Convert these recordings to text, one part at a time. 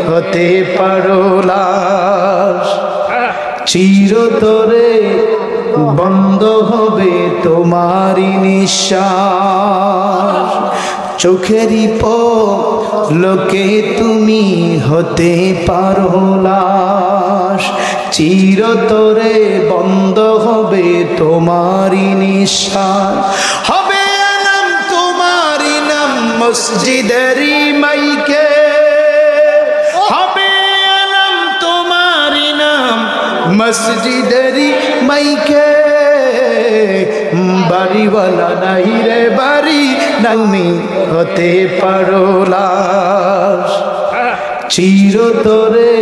হতে পারো লাশ, চিরতরে বন্ধ হবে তোমারই নিঃশ্বাস। চোখেরই পলকে তুমি হতে পারো লাশ, চিরতরে বন্ধ হবে তোমারই নিঃশ্বাস। হবে নাম তোমারই নাম মসজিদেরই মাইকে, হবে নাম তোমারই নাম মসজিদেরই মাইকে। বাড়িওয়ালা নাই রে বাড়ি, তুমি হতে পারো লাশ, চিরতরে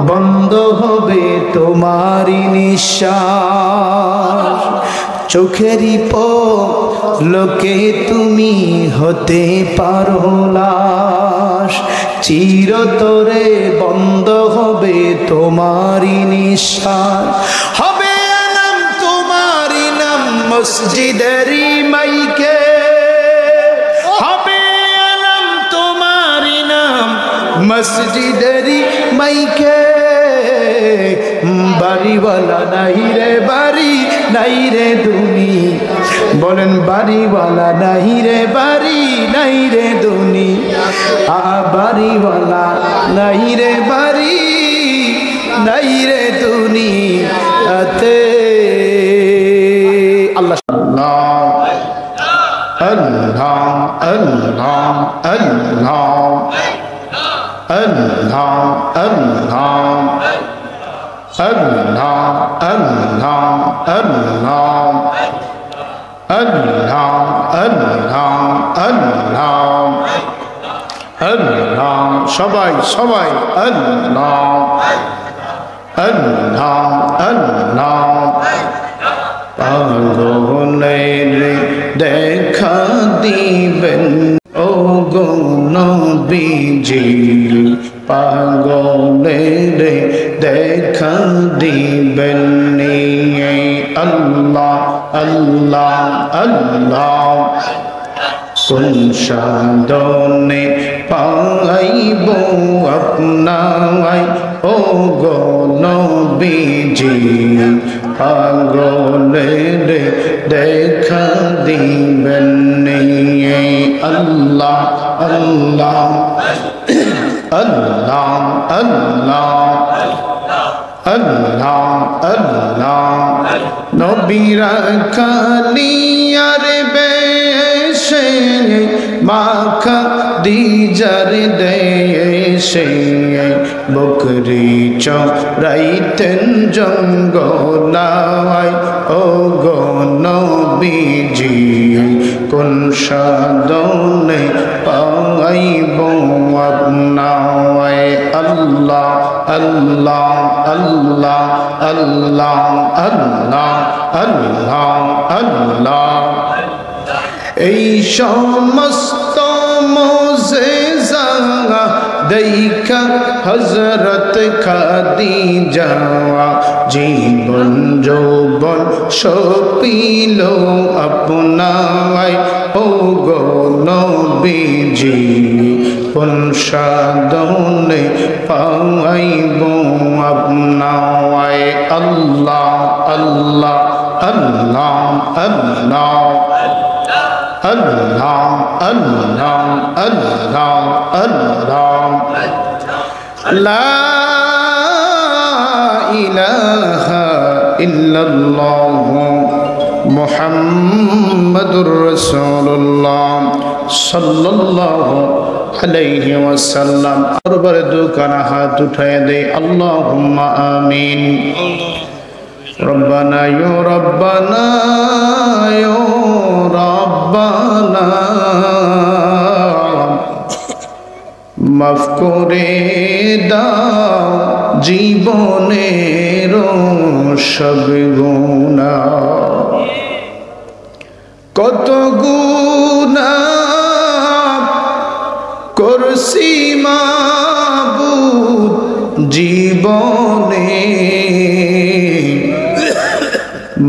বন্ধ হবে তোমারই নিঃশ্বাস। চোখেরই পলকে তুমি হতে পারো লাশ, চিরতরে বন্ধ হবে তোমারই নিঃশ্বাস। হবে নাম তোমারই নাম মসজিদেরই মাইকে, হবে নাম তোমারই নাম মসজিদেরই মাইকে। বাড়িওয়ালা নাই রে বাড়ি, নাই রে দুনি, বলেন বাড়িওয়ালা নাই রে বাড়ি, নাই রে দুনি। বাড়িওয়ালা নাই রে বাড়ি, নাই রে দুনি। আল্লাহ আল্লাহ আল্লাহ আল্লাহ আল্লাহ আল্লাহ আল্লাহ আল্লাহ আল্লাহ আল্লাহ আল্লাহ আল্লাহ আল্লাহ। সবাই সবাই আল্লাহ আল্লাহ আল্লাহ। পাগলের দেখা দিবেন ও গো নবীজি, পাগলের দেখা দিবেন আল্লাহ আল্লাহ আল্লাহ। কোন সাধনে পাইব আপনায় ও গো নবীজি, পাগলের দেখা দিবেন আল্লাহ আল্লাহ আল্লাহ আল্লাহ আল্লাহ আল্লাহ। নবীরা কালিয়ার বেশে মাখা দিজার দেশে, বকরি চরাইতেন জঙ্গলায় ও গো নবীজি। কোন সাধনে পাইব আপনায় আল্লাহ আল্লাহ আল্লাহ আল্লাহ আল্লাহ আল্লাহ আল্লাহ। এই সমস্ত মোজেজা দেখা হযরত খাদিজা, জীবন যৌবন সপিল আপনায় ও গো নবীজি। কোন সাধনে পাইব আপনায় আল্লাহ আল্লাহ আল্লাহ আল্লাহ আল্লাহ আল্লাহ আল্লাহ আল্লাহ। লা ইলাহা ইল্লাল্লাহ মুহাম্মাদুর রাসূলুল্লাহ সাল্লাল্লাহু আলাইহি ওয়াসাল্লাম। দরবারে দুখানা হাত উঠায় দে, আল্লাহুম্মা আমিন। রব্বানা ইয়া রব্বানা ইয়া রব্বানা, মাফ করে দাও জীবনের সব গুনাহ, কত গুনাহ করছি মাবুদ জীবনে,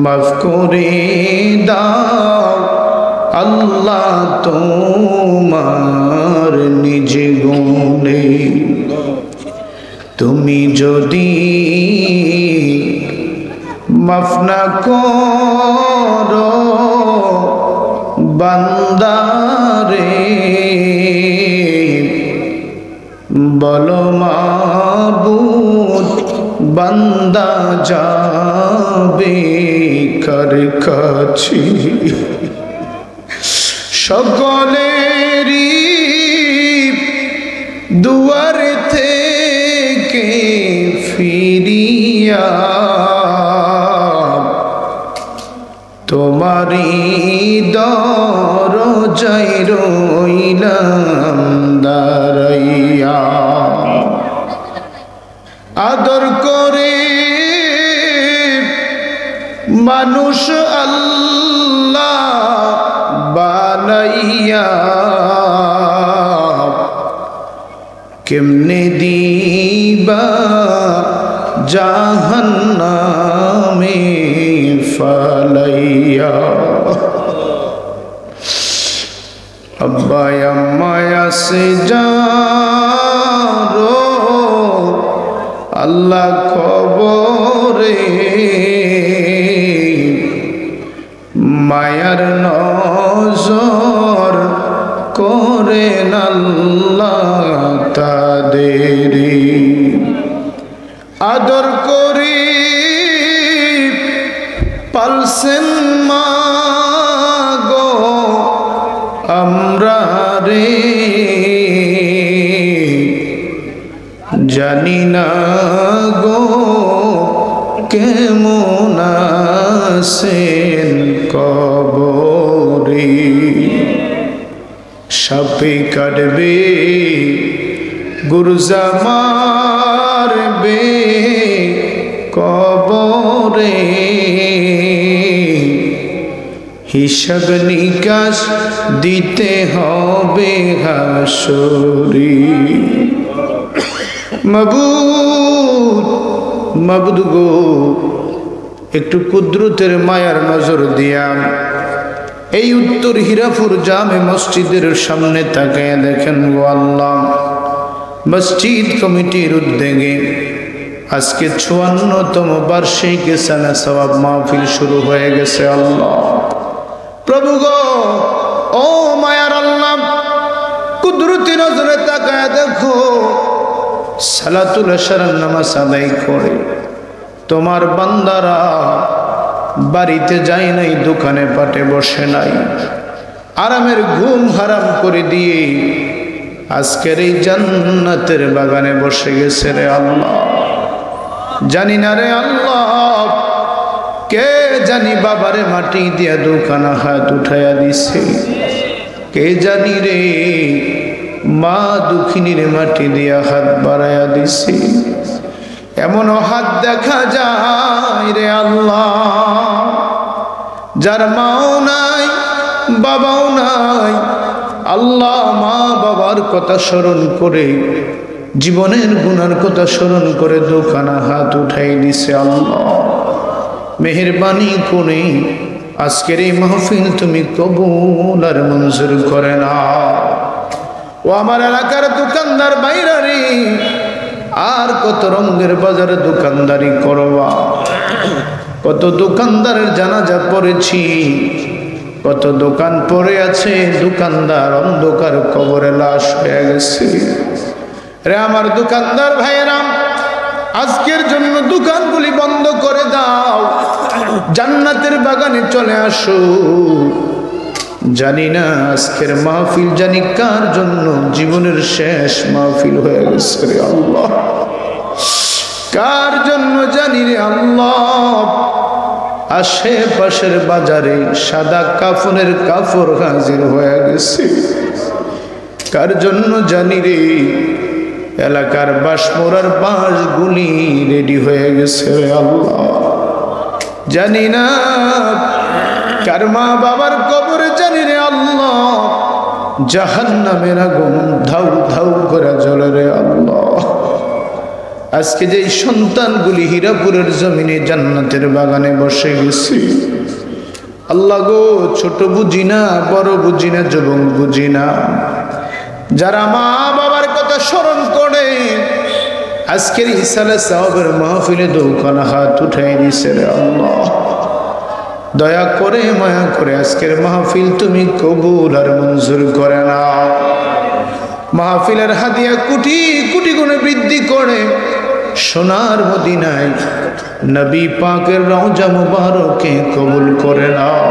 মাফ করে দাও আল্লাহ তোমার নিজ গুণে। তুমি যদি মাফ না করো বান্দারে, বলো মাবুদ বান্দা যাবে কার কাছে। সকলেরই দুয়ার থেকে ফিরিয়া তোমারি দরজায় রইলাম দাঁড়াইয়া। আদর করে মানুষ আল্লাহ বানাইয়া কেমনে দিবা জাহান্নামে ফালাইয়া। আব্বা আম্মা আসে যারো আল্লাহ কবরে, মায়ার নজর করেন আল্লাহ তাদের। আদর করে পালসেন মা গো আমরা রে, জানি না গো কেমন আছেন কবরে। সাপে কাটবে গুরজা মারবে কবরে, হিসাব নিকাশ দিতে হবে হাসরে। মাবুদ মাবুদ গো একটু কুদরতের মায়ার নজর দিয়া এই উত্তর হীরাপুর জামে মসজিদের সামনে তাকায় দেখেন গো আল্লাহ, মসজিদ কমিটির উদ্যোগে আজকে ৫৪তম বার্ষিকী সানা সওয়াব মাহফিল শুরু হয়ে গেছে। আল্লাহ প্রভু গো, ও মায়ার আল্লাহ, কুদরতি নজরে তাকায় দেখো, সালাতুল আশরার নামাজ আদায় করে তোমার বান্দারা বাড়িতে যায় নাই, দোকানে পাটে বসে নাই, আরামের ঘুম হারাম করে দিয়ে আজকের এই জান্নাতের বাগানে বসে গেছে রে আল্লাহ। জানি না রে আল্লাহ, কে জানি বাবারে মাটি দিয়া দুখানা হাত উঠাইয়া দিছে, কে জানি রে মা দুঃখিনীর মাটি দিয়া হাত বাড়াইয়া দিছে। এমনও হাত দেখা যায় রে আল্লাহ, যার মাও নাই বাবাও নাই, আল্লাহ মা বাবার কথা স্মরণ করে, জীবনের গুনার কথা স্মরণ করে দুখানা হাত উঠাই দিছে। আল্লাহ মেহেরবানি করে আজকের এই মাহফিল তুমি কবুল আর মঞ্জুর করে না। ও আমার এলাকার দোকানদার বাইরারি, আর কত রঙের বাজারে দোকানদারি করবা, কত দোকানদারের জানাজা পড়েছি, কত দোকান পড়ে আছে, দোকানদার অন্ধকার কবরে লাশ হয়ে গেছে রে আমার দোকানদার ভাইয়েরাম। আজকের জন্য দোকানগুলি বন্ধ করে দাও, জান্নাতের বাগানে চলে আসো। জানি না আজকের মাহফিল জানি কার জন্য জীবনের শেষ মাহফিল হয়ে গেছে রে আল্লাহ, কার জন্য জানি রে আল্লাহ। আশেপাশের বাজারে সাদা কাফনের কাপড় হাজির হয়ে গেছে, কার জন্য জানি রে। এলাকার বাঁশমোড়ার বাঁশগুলি রেডি হয়ে গেছে রে আল্লাহ। জানি না কার মা বাবার কবরে জানি রে আল্লাহ জাহান্নামের আগুন ধাউ ধাউ করে জ্বলে রে আল্লাহ। আজকে যে সন্তানগুলি হীরাপুরের জমিনে জান্নাতের বাগানে বসে গেছে, আল্লাহ গো, ছোট বুঝি না, বড় বুঝি না, যুবক বুঝি না, যারা মা বাবার কথা স্মরণ করে আজকের ইসালে সাহাবের মাহফিলে দুখানা হাত উঠাই দিছে রে আল্লাহ। দয়া করে মায়া করে আজকের মাহফিল তুমি কবুল আর মঞ্জুর করে নাও। মাহফিলের হাদিয়া কোটি কোটি গুণে বৃদ্ধি করে সোনার মদিনায় নবী পাকের রওজা মুবারকে কবুল করে নাও।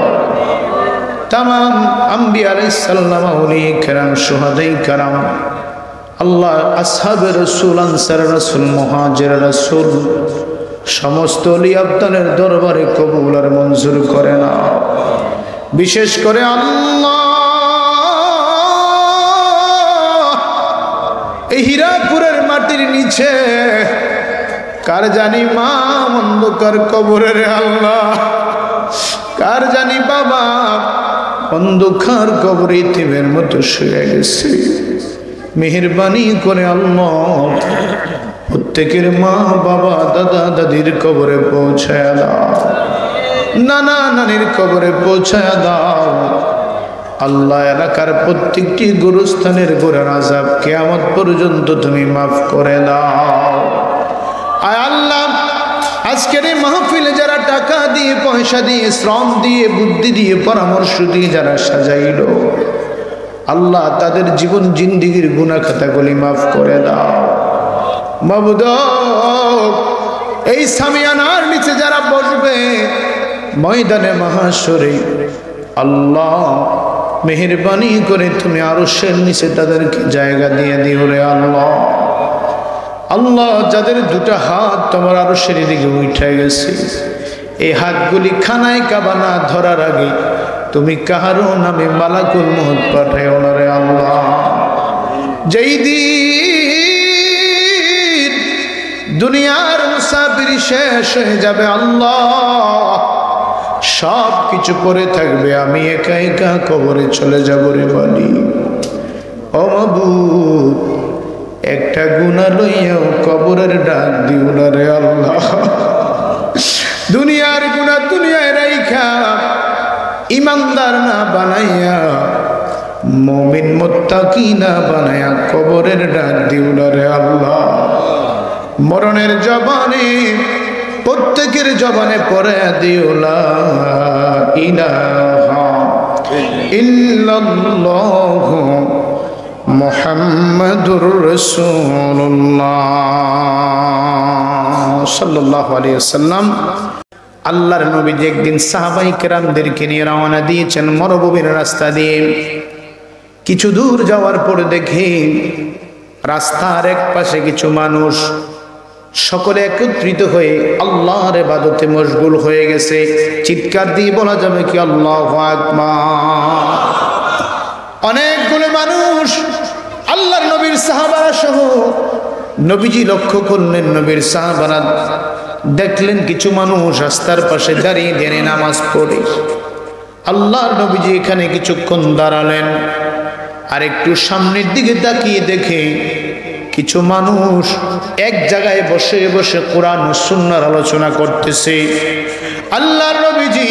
তামাম আম্বিয়া আলাইহিস সালাম, আউলিয়া কেরাম, শুহাদায়ে কেরাম, আল্লাহ আসহাবে রাসূল, আনসারে রাসূল, মুহাজিরে রাসূল, সমস্ত ওলি আব্দালের দরবারে কবুল আর মঞ্জুর করে নাও। বিশেষ করে আল্লাহ এই হীরাপুরের মাটির নিচে কার জানি মা অন্ধকার কবরে রে আল্লাহ, কার জানি বাবা অন্ধকার কবরে ইতিমের মতো শুয়ে গেছে। মেহেরবানি করে আল্লাহ প্রত্যেকের মা বাবা দাদা দাদির কবরে পৌঁছায় দাও, নানা নানির কবরে পৌঁছায় দাও। আল্লাহ এলাকার প্রত্যেকটি গুরুস্থানের গোড়ার আযাব কিয়ামত পর্যন্ত তুমি মাফ করে দাও। আয় আল্লাহ, আজকের এই মাহফিলে যারা টাকা দিয়ে, পয়সা দিয়ে, শ্রম দিয়ে, বুদ্ধি দিয়ে, পরামর্শ দিয়ে যারা সাজাইলো, আল্লাহ তাদের জীবন জিন্দিগির গুনাহ খাতাগুলি মাফ করে দাও। মাবুদ, এই সামিয়ানার নিচে যারা বসবে ময়দানে মাহশরে, আল্লাহ মেহেরবানি করে তুমি আরশের নিচে তাদেরকে জায়গা দিয়ে দিও রে আল্লাহ। আল্লাহ, যাদের দুটা হাত তোমার আরশের দিকে উঠে গেছে, এই হাতগুলি খানায় কাবা না ধরার আগে তুমি কাহারও নামে মালাকুল মউত পাঠাও না রে আল্লাহ। যেই দিন দুনিয়ার মুসাফির শেষ হয়ে যাবে আল্লাহ, সব কিছু পরে থাকবে, আমি একা একা কবরে চলে যাব রে বলি। ও মাবুদ, একটা গুনাহ লইয়াও কবরের ডাক দিও না রে আল্লাহ। দুনিয়ার গুনাহ দুনিয়ায় রাইখা ইমানদার না বানাইয়া, মুমিন মুত্তাকি না বানাইয়া কবরের ডাক দিও না রে আল্লাহ। মরণের জবানে, প্রত্যেকের জবানে পড়ে দিও লা ইলাহা ইল্লাল্লাহু মুহাম্মাদুর রাসূলুল্লাহ সাল্লাল্লাহু আলাইহি ওয়াসাল্লাম। আল্লাহর নবী যে একদিন সাহাবায়ে কেরামদেরকে নিয়ে রওনা দিয়েছেন মরুভূমির রাস্তা দিয়ে। কিছু দূর যাওয়ার পর দেখে রাস্তার এক পাশে কিছু মানুষ সকলে একত্রিত হয়ে আল্লাহর ইবাদতে মশগুল হয়ে গেছে। চিৎকার দিয়ে বলা যাবে কি আল্লাহু আকবার। অনেকগুলো মানুষ, আল্লাহর নবীর সাহাবারা সহ। নবীজি লক্ষ্য করলেন, নবীর সাহাবারা দেখলেন কিছু মানুষ রাস্তার পাশে দাঁড়িয়ে দাঁড়িয়ে নামাজ পড়ে। আল্লাহর নবীজি এখানে কিছুক্ষণ দাঁড়ালেন, আর একটু সামনের দিকে তাকিয়ে দেখে কিছু মানুষ এক জায়গায় বসে বসে কোরআন ও সুন্নাহর আলোচনা করতেছে। আল্লাহর নবীজি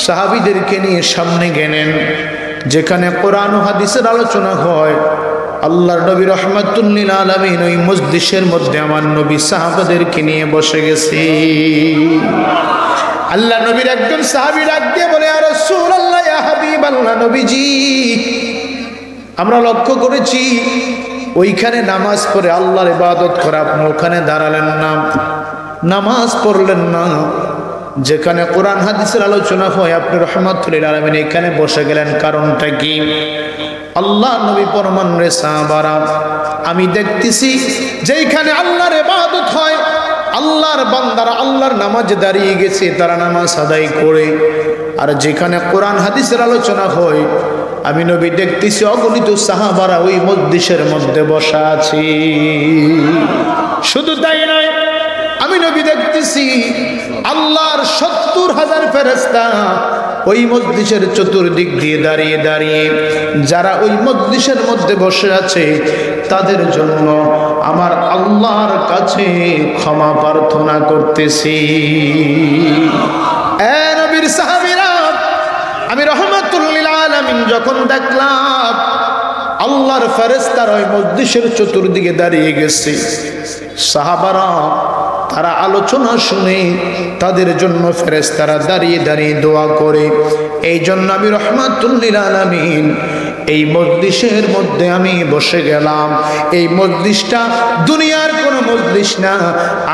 সাহাবীদেরকে নিয়ে সামনে গেলেন, যেখানে কোরআন ও হাদিসের আলোচনা হয়। আল্লাহর নবী রাহমাতুল লিল আলামিন ওই মজলিসের মধ্যে আমার নবী সাহাবাদেরকে নিয়ে বসে গেছে। আল্লাহ নবীর একজন সাহাবী ডাক দিয়ে বলে, ইয়া রাসূলুল্লাহ, ইয়া হাবিবাল্লাহ, নবীজি আমরা লক্ষ্য করেছি ওইখানে নামাজ পড়ে আল্লাহর ইবাদত করে আপনি ওখানে দাঁড়ালেন না, নামাজ পড়লেন না। যেখানে কোরআন হাদিসের আলোচনা হয় আপনি রাহমাতুল লিল আলামিন এখানে বসে গেলেন, কারণটা কি? আল্লাহ নবী ফরমান, রে সাহাবারা, আমি দেখতেছি যেখানে আল্লাহর ইবাদত হয়, আল্লাহর বান্দারা আল্লাহর নামাজে দাঁড়িয়ে গেছে, তারা নামাজ আদায় করে। আর যেখানে কোরআন হাদিসের আলোচনা হয় আমি নবী দেখতেছি অগণিত সাহাবারা ওই মজলিসের মধ্যে বসা আছে। শুধু তাই নয়, আমি নবী দেখতেছি আল্লাহর ৭০,০০০ ফেরেশতা ওই মজলিসের চতুর্দিক দিয়ে দাঁড়িয়ে দাঁড়িয়ে যারা ওই মজলিসের মধ্যে বসে আছে তাদের জন্য আমার আল্লাহর কাছে ক্ষমা প্রার্থনা করতেছি। এ নবীর সাহাবীরা, আমি রাহমাতুল লিল আলামিন যখন দেখলাম আল্লাহর ফেরেশতারা ওই মজলিসের চতুর্দিকে দাঁড়িয়ে গেছে। সাহাবারা তারা আলোচনা শুনে তাদের জন্য ফেরেশতারা দাঁড়িয়ে দাঁড়িয়ে দোয়া করে। এই জন্য আমি রাহমাতুল লিল আলামিন এই মজলিসের মধ্যে আমি বসে গেলাম। এই মজলিসটা দুনিয়ার কোনো মজলিস না,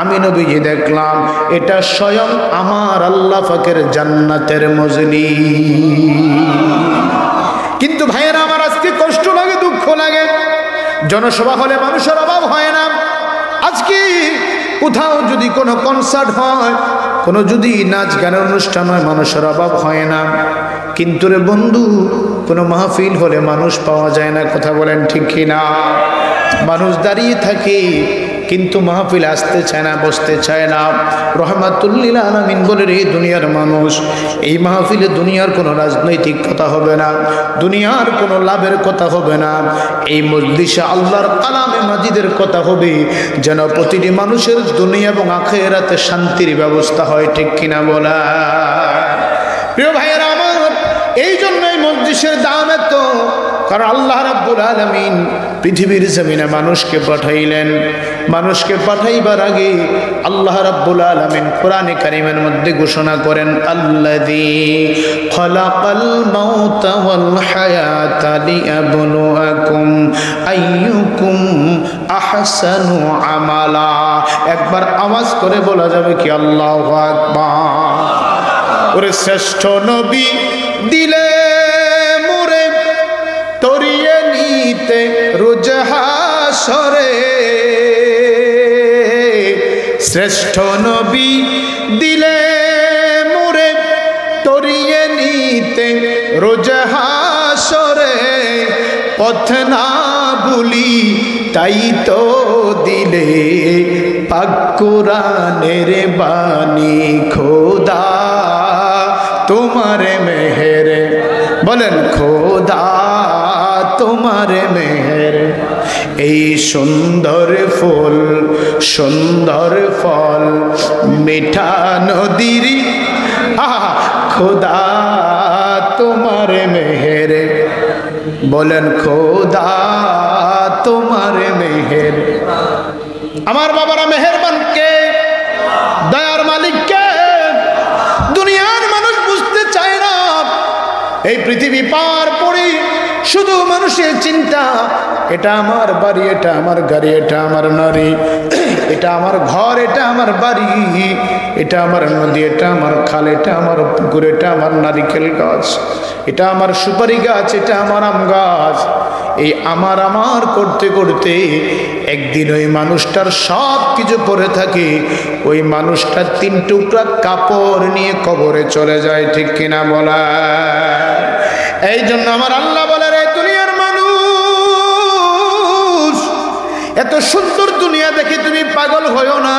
আমি নবীজি দেখলাম এটা স্বয়ং আমার আল্লাহ পাকের জান্নাতের মজলিস। কিন্তু ভাইয়েরা আমার আজকে কষ্ট লাগে, দুঃখ লাগে, জনসভা হলে মানুষের অভাব হয় না। আজকে কোথাও যদি কোনো কনসার্ট হয়, কোনো যদি নাচ গানের অনুষ্ঠান হয়, মানুষের অভাব হয় না। কিন্তু রে বন্ধু, কোনো মাহফিল হলে মানুষ পাওয়া যায় না। কথা বলেন ঠিক কিনা? মানুষ দাঁড়িয়ে থাকে কিন্তু মাহফিল আসতে চায় না, বসতে চায় না। রাহমাতুল লিল আলামিন বলে রে দুনিয়ার মানুষ, এই মাহফিলে দুনিয়ার কোনো রাজনৈতিক কথা হবে না, দুনিয়ার কোনো লাভের কথা হবে না। এই মজলিসে আল্লাহর কালামে মাজিদের কথা হবে, যেন প্রতিটি মানুষের দুনিয়া এবং আখিরাতে শান্তির ব্যবস্থা হয়। ঠিক কিনা বলা? প্রিয় ভাইয়েরা আমার, এই জন্য এই মজলিসের দাম এত, কারণ আল্লাহ রাব্বুল আলামিন পৃথিবীর জমিনে মানুষকে পাঠাইলেন। মানুষকে পাঠাইবার আগে আল্লাহ রাব্বুল আলামিন কোরআনে কারীমের মধ্যে ঘোষণা করেন, আল্লাযী খালাকাল মাউতা ওয়াল হায়াতা লিয়াবলুয়াকুম আইয়ুকুম আহসানু আমালা। একবার আওয়াজ করে বলা যাবে কি আল্লাহু আকবার? ওরে শ্রেষ্ঠ নবী দিলে মুরে তরিয়ে নিতে রোজ হাসরে, শ্রেষ্ঠ নবী দিলে মুরে তরিয়ে নিতে রোজ হাসরে, পথ না ভুলি তাই তো দিলে পাক কোরআনের বাণী খোদা তোমার মেহের। বলেন খোদা তোমার মেহের, এই সুন্দর ফুল সুন্দর ফল মিঠা নদীর খোদা তোমার মেহের। বলেন খোদা তোমার মেহের। আমার বাবারা, মেহেরবান কে? দয়ার মালিক কে? দুনিয়ার মানুষ বুঝতে চায় না। এই পৃথিবী পার পরে শুধু মানুষের চিন্তা, এটা আমার বাড়ি, এটা আমার গাড়ি, এটা আমার নারী, এটা আমার ঘর, এটা আমার বাড়ি, এটা আমার নদী, এটা আমার খাল, এটা আমার পুকুর, এটা আমার নারিকেল গাছ, এটা আমার সুপারি গাছ, এটা আমার আম গাছ। এই আমার আমার করতে করতে একদিন ওই মানুষটার সব কিছু পড়ে থাকে। ওই মানুষটা 3 টুকরা কাপড় নিয়ে কবরে চলে যায়। ঠিক কিনা বলা? এই জন্য আমার আল্লাহ বলে, রে দুনিয়ার মানুষ, এত সুন্দর দুনিয়া দেখে তুমি পাগল হইও না।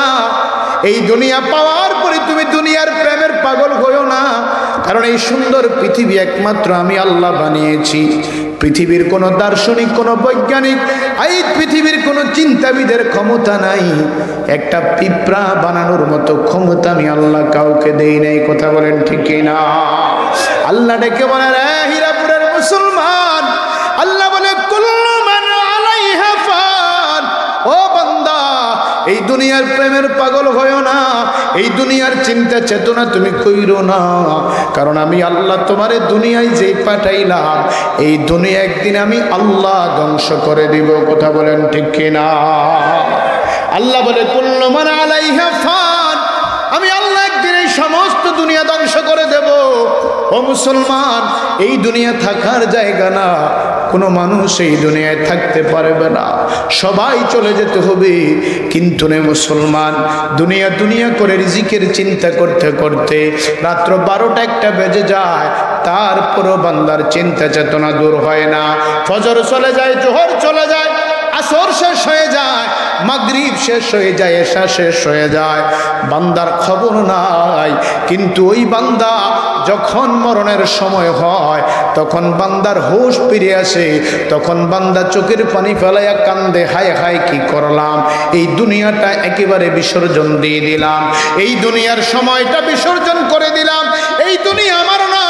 এই দুনিয়া পাওয়ার পরে তুমি দুনিয়ার প্রেমের পাগল হইও না, কারণ এই সুন্দর পৃথিবী একমাত্র আমি আল্লাহ বানিয়েছি। পৃথিবীর কোনো দার্শনিক, কোনো বৈজ্ঞানিক, এই পৃথিবীর কোনো চিন্তাবিদের ক্ষমতা নাই। একটা পিঁপড়া বানানোর মতো ক্ষমতা আমি আল্লাহ কাউকে দেই নাই। কথা বলেন ঠিক কিনা? আল্লাহ ডেকে বলে, রে হীরাপুরের মুসলমান, আল্লাহ বলে কুল্লু মান আলাইহা ফান। ও বান্দা, এই দুনিয়ার প্রেমের পাগল হয়ো না, এই দুনিয়ার চিন্তা চেতনা তুমি কইরো না, কারণ আমি আল্লাহ তোমারে দুনিয়ায় যেই পাঠাইলাম, এই দুনিয়া একদিন আমি আল্লাহ ধ্বংস করে দিব। কথা বলেন ঠিক কিনা? আল্লাহ বলে কুল্লু মান আলাইহা ফান, আমি আল্লাহ একদিন এই সমস্ত দুনিয়া ধ্বংস করে দেব। ও মুসলমান, এই দুনিয়া থাকার জায়গা না, কোনো মানুষ এই দুনিয়ায় থাকতে পারবে না, সবাই চলে যেতে হবে। কিন্তু রে মুসলমান, দুনিয়া দুনিয়া করে রিজিকের চিন্তা করতে করতে রাত্র 12টা 1টা বেজে যায়, তারপরও বান্দার চিন্তা চেতনা দূর হয় না। ফজর চলে যায়, জোহর চলে যায়, আসর শেষ হয়ে যায়, মাগরিব শেষ হয়ে যায়, এশা শেষ হয়ে যায়, বান্দার খবর নাই। কিন্তু ওই বান্দা যখন মরণের সময় হয়, তখন বান্দার হুঁশ ফিরে আসে, তখন বান্দা চোখের পানি ফেলাইয়া কান্দে, হায় হায় কি করলাম, এই দুনিয়াটা একেবারে বিসর্জন দিয়ে দিলাম, এই দুনিয়ার সময়টা বিসর্জন করে দিলাম, এই দুনিয়া আমার না,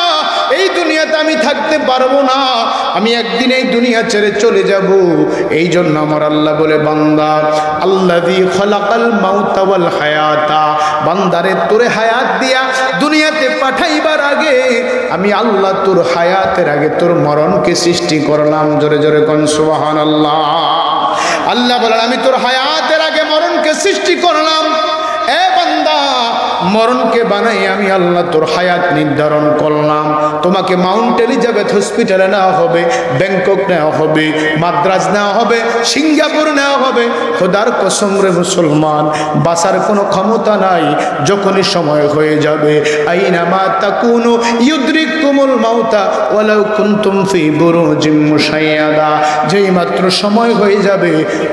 এই দুনিয়াতে আমি থাকতে পারবো না, আমি একদিন এই দুনিয়া ছেড়ে চলে যাব। এই জন্য আমার আল্লাহ বলে, বান্দা আল্লাযী খালাকাল মাউতা ওয়াল হায়াতা, বান্দারে তোরে হায়াত দিয়া দুনিয়াতে পাঠাইবার আগে আমি আল্লাহ তোর হায়াতের আগে তোর মরণকে সৃষ্টি করলাম। জোরে জোরে কোন সুবহানাল্লাহ। আল্লাহ বলেন, আমি তোর হায়াতের আগে মরণকে সৃষ্টি করলাম। এ বান্দা, মরণকে বানাই আমি আল্লাহ তোর হায়াত নির্ধারণ করলাম। তোমাকে মাউন্ট এলিজাবেথ হসপিটালে নেওয়া হবে, ব্যাংকক নেওয়া হবে, মাদ্রাজ নেওয়া হবে, সিঙ্গাপুর নেওয়া হবে। খোদার কসম রে মুসলমান, বাঁচার কোনো ক্ষমতা নাই। যখনই সময় হয়ে যাবে, আইনামা তাকুনু ইউদরিকুমুল মাউতা ওয়ালাউ কুনতুম ফি বুরুজিম মুশাইয়াদা, যেই মাত্র সময় হয়ে যাবে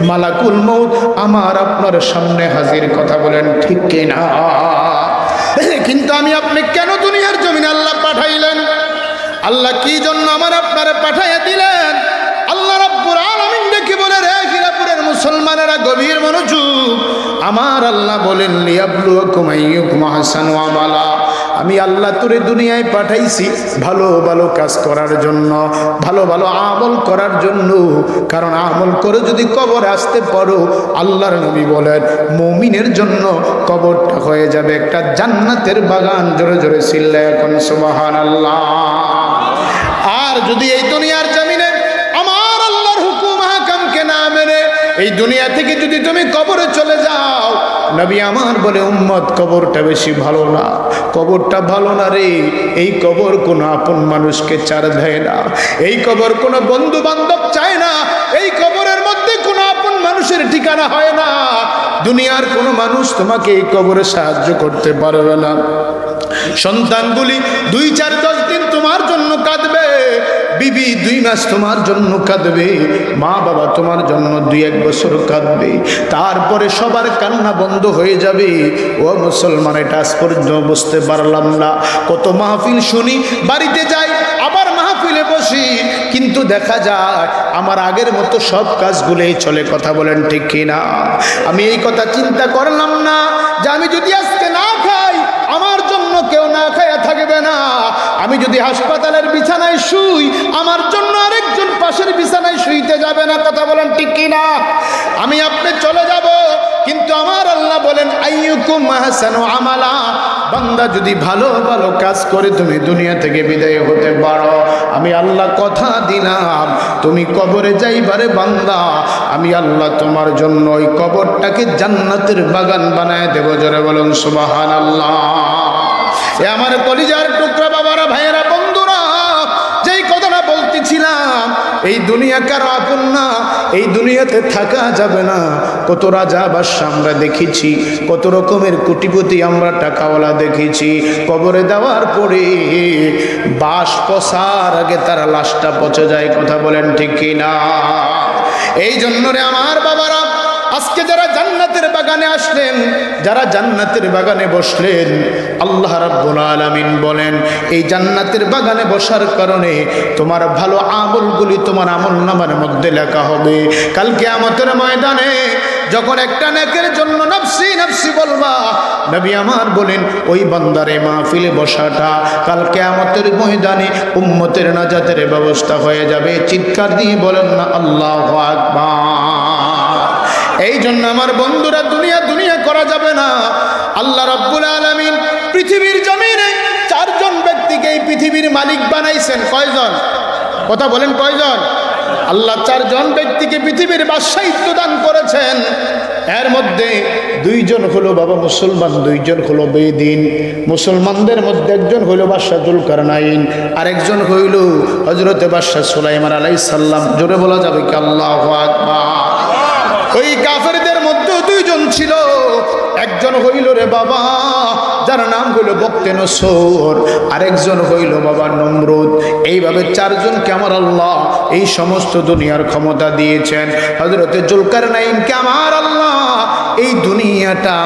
মালাকুল মউত আমার আপনার সামনে হাজির। কথা বলেন ঠিক কিনা? কিন্তু আমি আপনি কেন দুনিয়ার জমিনে আল্লাহ পাঠাইলেন? আল্লাহ কি জন্য আমার আপনারে পাঠাইয়া দিলেন? আল্লাহ রাব্বুল আলামিন দেখি বলে, রে হিরাপুরের মুসলমানেরা গভীর মনোযোগ। আমার আল্লাহ বলেন, লিয়াবলুয়াকুম আইয়ুকুম আহসানু আমালা, আমি আল্লাহ তোরে দুনিয়ায় পাঠাইছি ভালো ভালো কাজ করার জন্য, ভালো ভালো আমল করার জন্য। কারণ আমল করে যদি কবরে আসতে পারো, আল্লাহর নবী বলেন মুমিনের জন্য কবরটা হয়ে যাবে একটা জান্নাতের বাগান। জোরে জোরে চিল্লায় এখন সুবহানাল্লাহ। আর যদি এই দুনিয়ার জমিনে আমার আল্লাহর হুকুম হাকামকে না মেনে এই দুনিয়া থেকে যদি তুমি কবরে চলে যাও, নবী আমার বলে, উম্মত কবরটা বেশি ভালো না, কবরটা ভালো না রে। এই কবর কোনো আপন মানুষকে চার দেয় না, এই কবর কোনো বন্ধু বান্ধব চায় না, এই কবরের মধ্যে কোনো আপন মানুষের ঠিকানা হয় না। দুনিয়ার কোনো মানুষ তোমাকে এই কবরে সাহায্য করতে পারবে না। সন্তানগুলি 2, 4, 10 দিন তোমার জন্য কাঁদবে, বিবি 2 মাস তোমার জন্য কাঁদবে, মা বাবা তোমার জন্য 2-1 বছর কাঁদবে, তারপরে সবার কান্না বন্ধ হয়ে যাবে। ও মুসলমান, এটা আজ পর্যন্ত বুঝতে পারলাম না। কত মাহফিল শুনি, বাড়িতে যাই, আবার মাহফিলে বসি, কিন্তু দেখা যায় আমার আগের মতো সব কাজগুলোই চলে। কথা বলেন ঠিক কিনা? আমি এই কথা চিন্তা করলাম না যে আমি যদি আজকে না খাই, আমার জন্য কেউ না খায়া থাকবে না। আমি যদি হাসপাতালের বিছানায় শুই, আমার জন্য আরেকজন পাশের বিছানায় শুইতে যাবে না। কথা বলেন ঠিক কিনা? আমি আপনি চলে যাব, কিন্তু আমার আল্লাহ বলেন, আইয়ুকুম আহসানু আমালা, বান্দা যদি ভালো ভালো কাজ করে তুমি দুনিয়া থেকে বিদায় হতে পারো, আমি আল্লাহ কথা দিলাম তুমি কবরে যাইবারে বান্দা, আমি আল্লাহ তোমার জন্য ওই কবরটাকে জান্নাতের বাগান বানায় দেব। জোরে বলুন সুবহানাল্লাহ। এ আমার কলিজার টুকরা বাবারা, ভাইয়েরা, বন্ধুরা, যেই কথাটা বলতেছিলাম, এই দুনিয়া কারো আপন না, এই দুনিয়াতে থাকা যাবে না। কত রাজা বাদশা আমরা দেখেছি, কত রকমের কোটিপতি আমরা টাকাওয়ালা দেখেছি, কবরে দেওয়ার পরে বাস পচার আগে তারা লাশটা পচে যায়। কথা বলেন ঠিক কিনা? এই জন্য রে আমার বাবারা, আজকে যারা জান্নাতের বাগানে আসলেন, যারা জান্নাতের বাগানে বসলেন, আল্লাহ রাব্বুল আলামিন বলেন, এই জান্নাতের বাগানে বসার কারণে তোমার ভালো আমলগুলি তোমার আমলনামার মধ্যে লেখা হবে। কাল কিয়ামতের ময়দানে যখন একটা নেকের জন্য নফসি নফসি বলবা, নবী আমার বলেন ওই বান্দারে মাহফিলে বসাটা কাল কিয়ামতের ময়দানে উম্মতের নাজাতের ব্যবস্থা হয়ে যাবে। চিৎকার দিয়ে বলেন না আল্লাহু আকবার। এই জন্য আমার বন্ধুরা, দুনিয়া দুনিয়া করা যাবে না। আল্লাহ রাব্বুল আলামিন পৃথিবীর জমিনে 4 জন ব্যক্তিকে এই পৃথিবীর মালিক বানাইছেন। কয়জন? কথা বলেন কয়জন? আল্লাহ 4 জন ব্যক্তিকে পৃথিবীর বাদশাহিত্ব দান করেছেন। এর মধ্যে 2 জন হলো বাবা মুসলমান, 2 জন হলো বেদিন। মুসলমানদের মধ্যে একজন হইল বাদশা জুলকারনাইন, আরেকজন হইল হযরতে বাদশা সুলাইমান আলাইহিস সালাম। জোরে বলা যাবে কি আল্লাহু আকবার? ওই কাফেরদের মধ্যে 2 জন ছিল, একজন হইল রে বাবা যার নাম হইল বক্তে নসর, আরেকজন হইল বাবা নমরুদ। এইভাবে 4 জনকে আমার আল্লাহ এই সমস্ত দুনিয়ার ক্ষমতা দিয়েছেন। হযরতে জুলকারনাইনকে আমার আল্লাহ এই দুনিয়াটা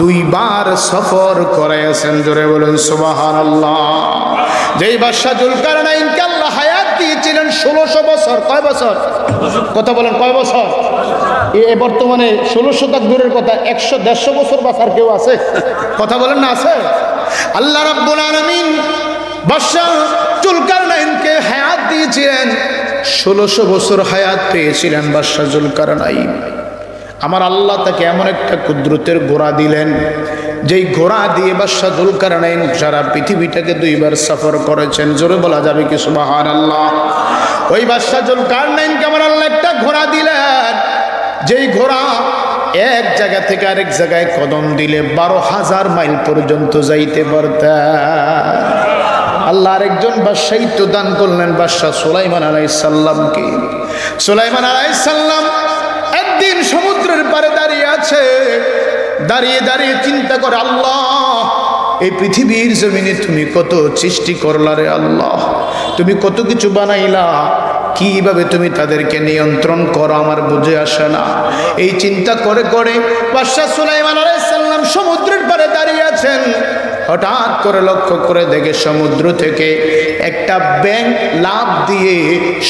2 বার সফর করাইছেন। জোরে বলেন সুবহানাল্লাহ। যেই বাদশা জুলকারনাইনকে আল্লাহ হায়াত দিয়েছিলেন 1600 বছর। কয় বছর? কথা বলেন কয় বছর? এ বর্তমানে 1600 তক দূরের কথা, 100-150 বছর বাঁচার কেউ আছে? কথা বলেন না আছে? আল্লাহ রাব্বুল আলামিন বাদশাহ জুলকারনাইনকে হায়াত দিয়েছিলেন, 1600 বছর হায়াত পেয়েছিলেন বাদশাহ জুলকারনাইন। আমার আল্লাহ তাকে এমন একটা কুদরতের ঘোড়া দিলেন, যেই ঘোড়া দিয়ে বাদশাহ জুলকারনাইন সারা পৃথিবীটাকে 2 বার সফর করেছেন। জোরে বলা যাবে কি সুবহানাল্লাহ? ওই বাদশাহ জুলকারনাইনকে আমার আল্লাহ একটা ঘোড়া দিলেন, যেই ঘোড়া এক জায়গা থেকে আরেক জায়গায় কদম দিলে 12,000 মাইল পর্যন্ত যাইতে পারতেন। আল্লাহ আরেকজন বাদশাহিত্ব দান করলেন বাদশাহ সুলাইমান আলাইহিস সালামকে। সুলাইমান আলাইহিস সালাম একদিন সমুদ্রের পাড়ে দাঁড়িয়ে আছে, দাঁড়িয়ে দাঁড়িয়ে চিন্তা করে, আল্লাহ এই পৃথিবীর জমিনে তুমি কত সৃষ্টি করলা রে আল্লাহ, তুমি কত কিছু বানাইলা, কিভাবে তুমি তাদেরকে নিয়ন্ত্রণ করো আমার বুঝে আসে না। এই চিন্তা করে করে বাদশাহ সুলাইমান আলাইহিস সালাম সমুদ্রের পাড়ে দাঁড়িয়ে আছেন। হঠাৎ করে লক্ষ্য করে দেখে সমুদ্র থেকে একটা ব্যাঙ লাফ দিয়ে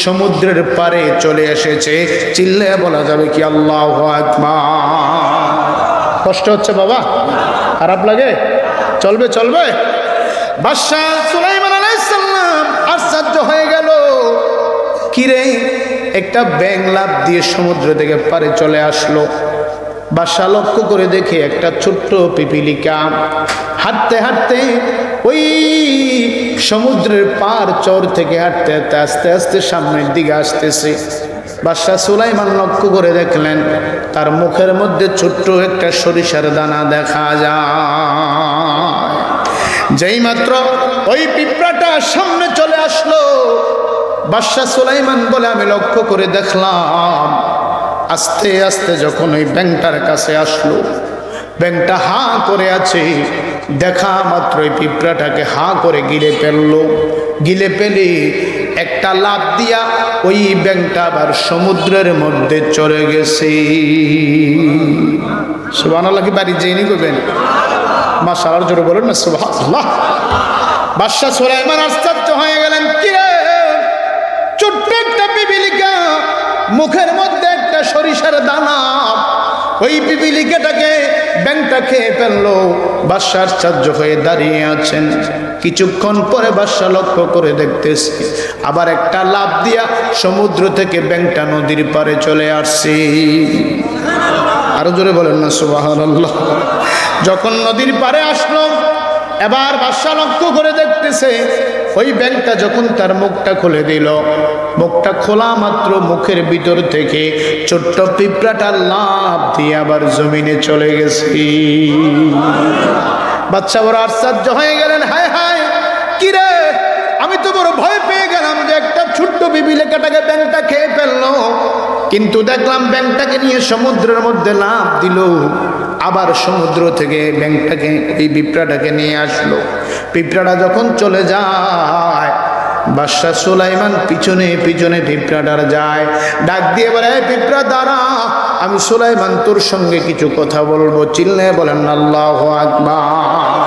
সমুদ্রের পাড়ে চলে এসেছে। চিল্লে বলা যাবে কি আল্লাহু আকবার? কষ্ট হচ্ছে বাবা? খারাপ লাগে? চলবে চলবে? বাদশাহ সুলাইমান আলাইহিস সালাম আশ্চর্য হয়ে গেল, কিরে একটা ব্যাঙ লাফ দিয়ে সমুদ্র থেকে পাড়ে চলে আসলো। বাদশাহ লক্ষ্য করে দেখে একটা ছোট্ট পিপিলিকা হাঁটতে হাঁটতে ওই সমুদ্রের পার চর থেকে হাঁটতে হাঁটতে আস্তে আস্তে সামনের দিকে আসতেছে। বাদশাহ সুলাইমান লক্ষ্য করে দেখলেন তার মুখের মধ্যে ছোট্ট একটা সরিষার দানা দেখা যায়। যেই মাত্র ওই পিঁপড়াটা সামনে চলে আসলো, বাদশাহ সুলাইমান বলে আমি লক্ষ্য করে দেখলাম, আস্তে আস্তে যখন ওই ব্যাঙটার কাছে আসলো, ব্যাঙটা হা করে আছে, দেখা মাত্র ওই পিঁপড়াটাকে হা করে গিলে ফেললো। গিলে ফেলে একটা লাফ দিয়া ওই ব্যাঙটা আবার সমুদ্রের মধ্যে চলে গেছে। সুবহানাল্লাহ কি বাড়ি যেইনি করবেন? মাশাআল্লাহ জোরে বলেন না সুবহানাল্লাহ। বাদশাহ সুলাইমান আশ্চর্য হয়ে গেলেন, কি রে ছোট্ট একটা পিপিলিকা, মুখের মধ্যে একটা সরিষার দানা, ওই পিপিলিকাটাকে ব্যাঙটা খেয়ে ফেললো। বাদশাহ আশ্চর্য হয়ে দাঁড়িয়ে আছেন। কিছুক্ষণ পরে বাদশাহ লক্ষ্য করে দেখতেছে আবার একটা লাফ দিয়া সমুদ্র থেকে ব্যাঙটা নদীর পাড়ে চলে আসছে। আরো জোরে বলেন না সুবহানাল্লাহ। যখন নদীর পাড়ে আসলো, এবার বাদশাহ লক্ষ্য করে দেখতেছে ওই ব্যাঙটা যখন তার মুখটা খুলে দিল, মুখটা খোলা মাত্র মুখের ভিতর থেকে ছোট্ট পিঁপড়াটা লাফ দিয়ে আবার জমিনে চলে গেছে। বাদশাহ বড় আশ্চর্য হয়ে গেলেন, হায় হায় কি রে, আমি তো বড় ভয় পেয়ে গেলাম যে একটা ছোট্ট পিপিলিকাটাকে ব্যাঙটা খেয়ে ফেললো, কিন্তু দেখলাম ব্যাঙটাকে নিয়ে সমুদ্রের মধ্যে লাফ দিল, আবার সমুদ্র থেকে ব্যাঙটাকে এই পিঁপড়াটাকে নিয়ে আসলো। পিঁপড়াটা যখন চলে যায়, বাদশাহ সুলাইমান পিছনে পিছনে পিঁপড়াটার যায়, ডাক দিয়ে বলে, পিঁপড়া দাঁড়া, আমি সুলাইমান তোর সঙ্গে কিছু কথা বলবো। চিল্লে বলেন আল্লাহু আকবার।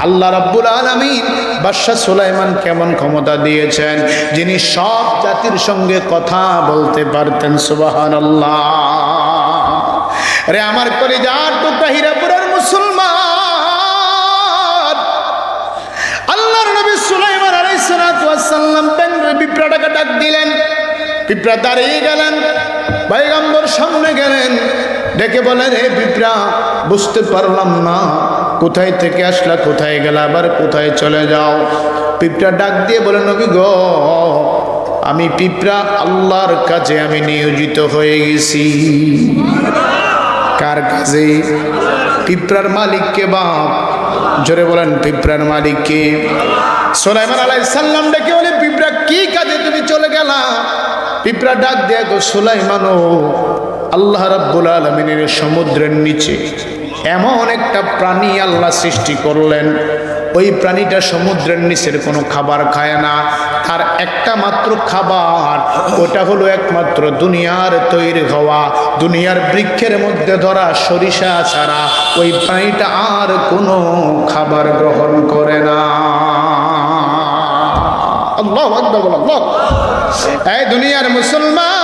আল্লাহ রাব্বুল আলামিন বাদশাহ সুলাইমান কেমন ক্ষমতা দিয়েছেন, যিনি সব জাতির সঙ্গে কথা বলতে পারতেন। সুবহানাল্লাহ। রে আমার কলিজার টুকরা হীরাপুরের মুসলমান, আল্লাহর নবী সুলাইমান আলাইহিস সালাতু ওয়াস সালাম পিঁপড়াটাকে ডাক দিলেন। পিঁপড়া দাঁড়িয়ে গেলেন, পয়গম্বর সামনে গেলেন, ডেকে বলেন, হে পিঁপড়া, বুঝতে পারলাম না কোথায় থেকে আসলা, কোথায় গেলা, আবার কোথায় চলে যাও। পিঁপড়া ডাক দিয়ে বলে, নবী গো, আমি পিঁপড়া আল্লাহর কাছে আমি নিয়োজিত হয়ে গেছি। কার কাছে? পিঁপড়ার মালিককে বাপ। জোরে বলেন, পিঁপড়ার মালিককে। সুলাইমান আলাইহিস সালাম ডেকে বলে, পিঁপড়া কি কাজে তুমি চলে গেলা? পিঁপড়া ডাক দিয়ে গো, সুলাইমানও আল্লাহ রাব্বুল আলামিনের সমুদ্রের নিচে এমন একটা প্রাণী আল্লাহ সৃষ্টি করলেন, ওই প্রাণীটা সমুদ্রের নিচের কোনো খাবার খায় না, তার একটা মাত্র খাবার, ওটা হলো একমাত্র দুনিয়ার তৈরি হওয়া, দুনিয়ার বৃক্ষের মধ্যে ধরা সরিষা ছাড়া ওই প্রাণীটা আর কোনো খাবার গ্রহণ করে না। আল্লাহু আকবার, আল্লাহ। এই দুনিয়ার মুসলমান,